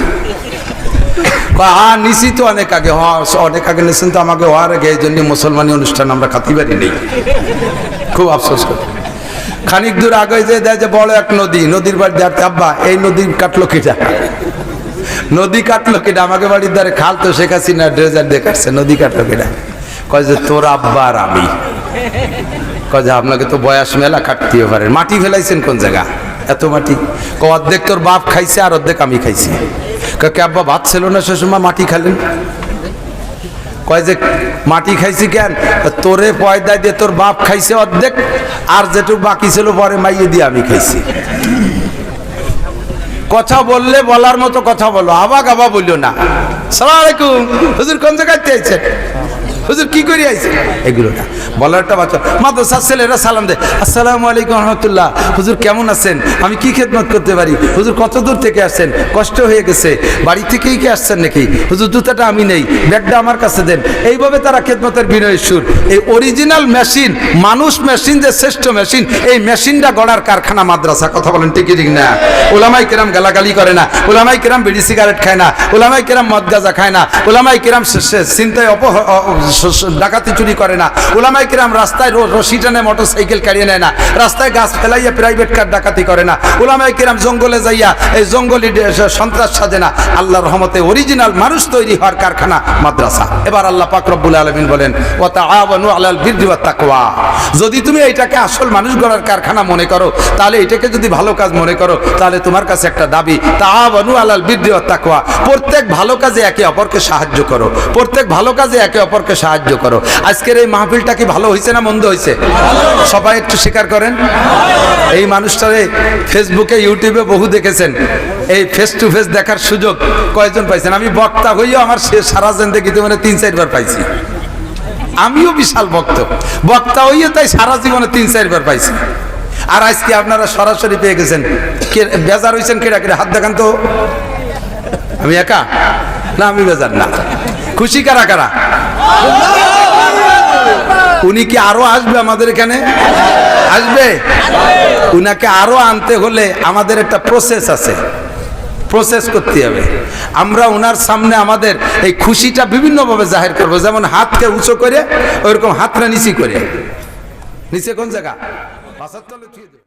হ্যাঁ নিছি তো অনেক আগে, অনেক আগে নেছেন তো, আমাকে হওয়ার আগে, এই জন্য মুসলমানি অনুষ্ঠান আমরা খাতি পারি নেই। খুব আফসোস করি। খানিক দূর আগে যে দেয় যে বড় এক নদী, নদীর বাড়ি দেখতে, আব্বা এই নদী কাটলো কেটা? নদী কাটলো কেটা? আমাকে বাড়ির ধারে খাল তো, শেখ হাসিনা ড্রেজার দিয়ে কাটছে, নদী কাটলো কেটা? কয় যে তোর আব্বা আর আমি। কয় যে আপনাকে তো বয়স মেলা কাটতে পারেন, মাটি ফেলাইছেন কোন জায়গা, এত মাটি? অর্ধেক তোর বাপ খাইছে আর অর্ধেক আমি খাইছি। কে আব্বা ভাত ছিল না সে সময় মাটি খাইলেন? কয় যে মাটি খাইছি কেন, তোরে পয়দা দিয়ে তোর বাপ খাইছে অর্ধেক, আর যেটুকু বাকি ছিল পরে মাইয়ে দিয়ে আমি খাইছি। কথা বললে বলার মতো কথা বলো, আবা গাবা বললো না। সালাম আলাইকুম হুজুর, কোন জায়গায় আইছেন? হুজুর কি করে আইছে? এগুলো না বলারটা বাচ্চা। মাদ্রাসার ছেলেরা সালাম দেয়, আসসালামু আলাইকুম রহমতুল্লাহ, হুজুর কেমন আছেন, আমি কি খেদমত করতে পারি? হুজুর কত দূর থেকে আসছেন, কষ্ট হয়ে গেছে, বাড়ি থেকেই কি আসছেন নাকি? হুজুর জুতাটা আমি নেই, ব্যাগটা আমার কাছে দেন। এইভাবে তারা খেদমতের বিনয়ের সুর। এই অরিজিনাল মেশিন, মানুষ মেশিন যে শ্রেষ্ঠ মেশিন, এই মেশিনটা গড়ার কারখানা মাদ্রাসা। কথা বলেন ঠিক ঠিক না? ওলামাই কেরাম গালাগালি করে না, ওলামাই কেরাম বিড়ি সিগারেট খায় না, ওলামাই কেরাম মদ গাঁজা খায় না, ওলামাই কেরাম চিন্তায় ডাকাতি চুরি করে না, ওলামাই কিরাম রাস্তায় রশি টানে মোটরসাইকেল কাড়িয়ে নেয় না, রাস্তায় গাছ ফেলাইয়া প্রাইভেট কার ডাকাতি করে না, ওলামাই কিরাম জঙ্গলে যাইয়া এই জঙ্গলি সন্ত্রাস সাজে না। আল্লাহর রহমতে অরিজিনাল মানুষ তৈরি হওয়ার কারখানা মাদ্রাসা। এবার আল্লাহ পাক রব্বুল আলামিন বলেন, ওয়া তাআওয়ানু আলাল বিররি ওয়াত তাকওয়া। যদি তুমি এইটাকে আসল মানুষ গড়ার কারখানা মনে করো, তাহলে এটাকে যদি ভালো কাজ মনে করো, তাহলে তোমার কাছে একটা দাবি, তাআওয়ানু আলাল বিররি ওয়াত তাকওয়া। প্রত্যেক ভালো কাজে একে অপরকে সাহায্য করো, প্রত্যেক ভালো কাজে একে অপরকে সাহায্য করো। আজকের এই মাহফিলটা কি ভালো হয়েছে না মন্দ হয়েছে? সবাই একটু স্বীকার করেন। এই মানুষটারে ফেসবুকে ইউটিউবে বহু দেখেছেন, এই ফেস টু ফেস দেখার সুযোগ কয়জন পাইছেন? আমি বক্তা হইও আমার সারা জিন্দেগিতে মানে 3-4 বার পাইছি। আমিও বিশাল বক্তা হইও তাই সারা জীবনে 3-4 বার পাইছি। আর আজকে আপনারা সরাসরি পেয়ে গেছেন। বেজার হয়েছেন কেডা কেডা? হাত দেখান তো। আমি একা না, আমি বেজার না। খুশি কারা কারা? উনি কি আরো আসবে আমাদের এখানে? আসবে। উনাকে আরো আনতে হলে আমাদের একটা প্রসেস আছে, প্রসেস করতে হবে। আমরা ওনার সামনে আমাদের এই খুশিটা বিভিন্নভাবে জাহির করবো। যেমন হাতকে উঁচু করে, ওইরকম হাতটা নিচে করে। নিচে কোন জায়গা?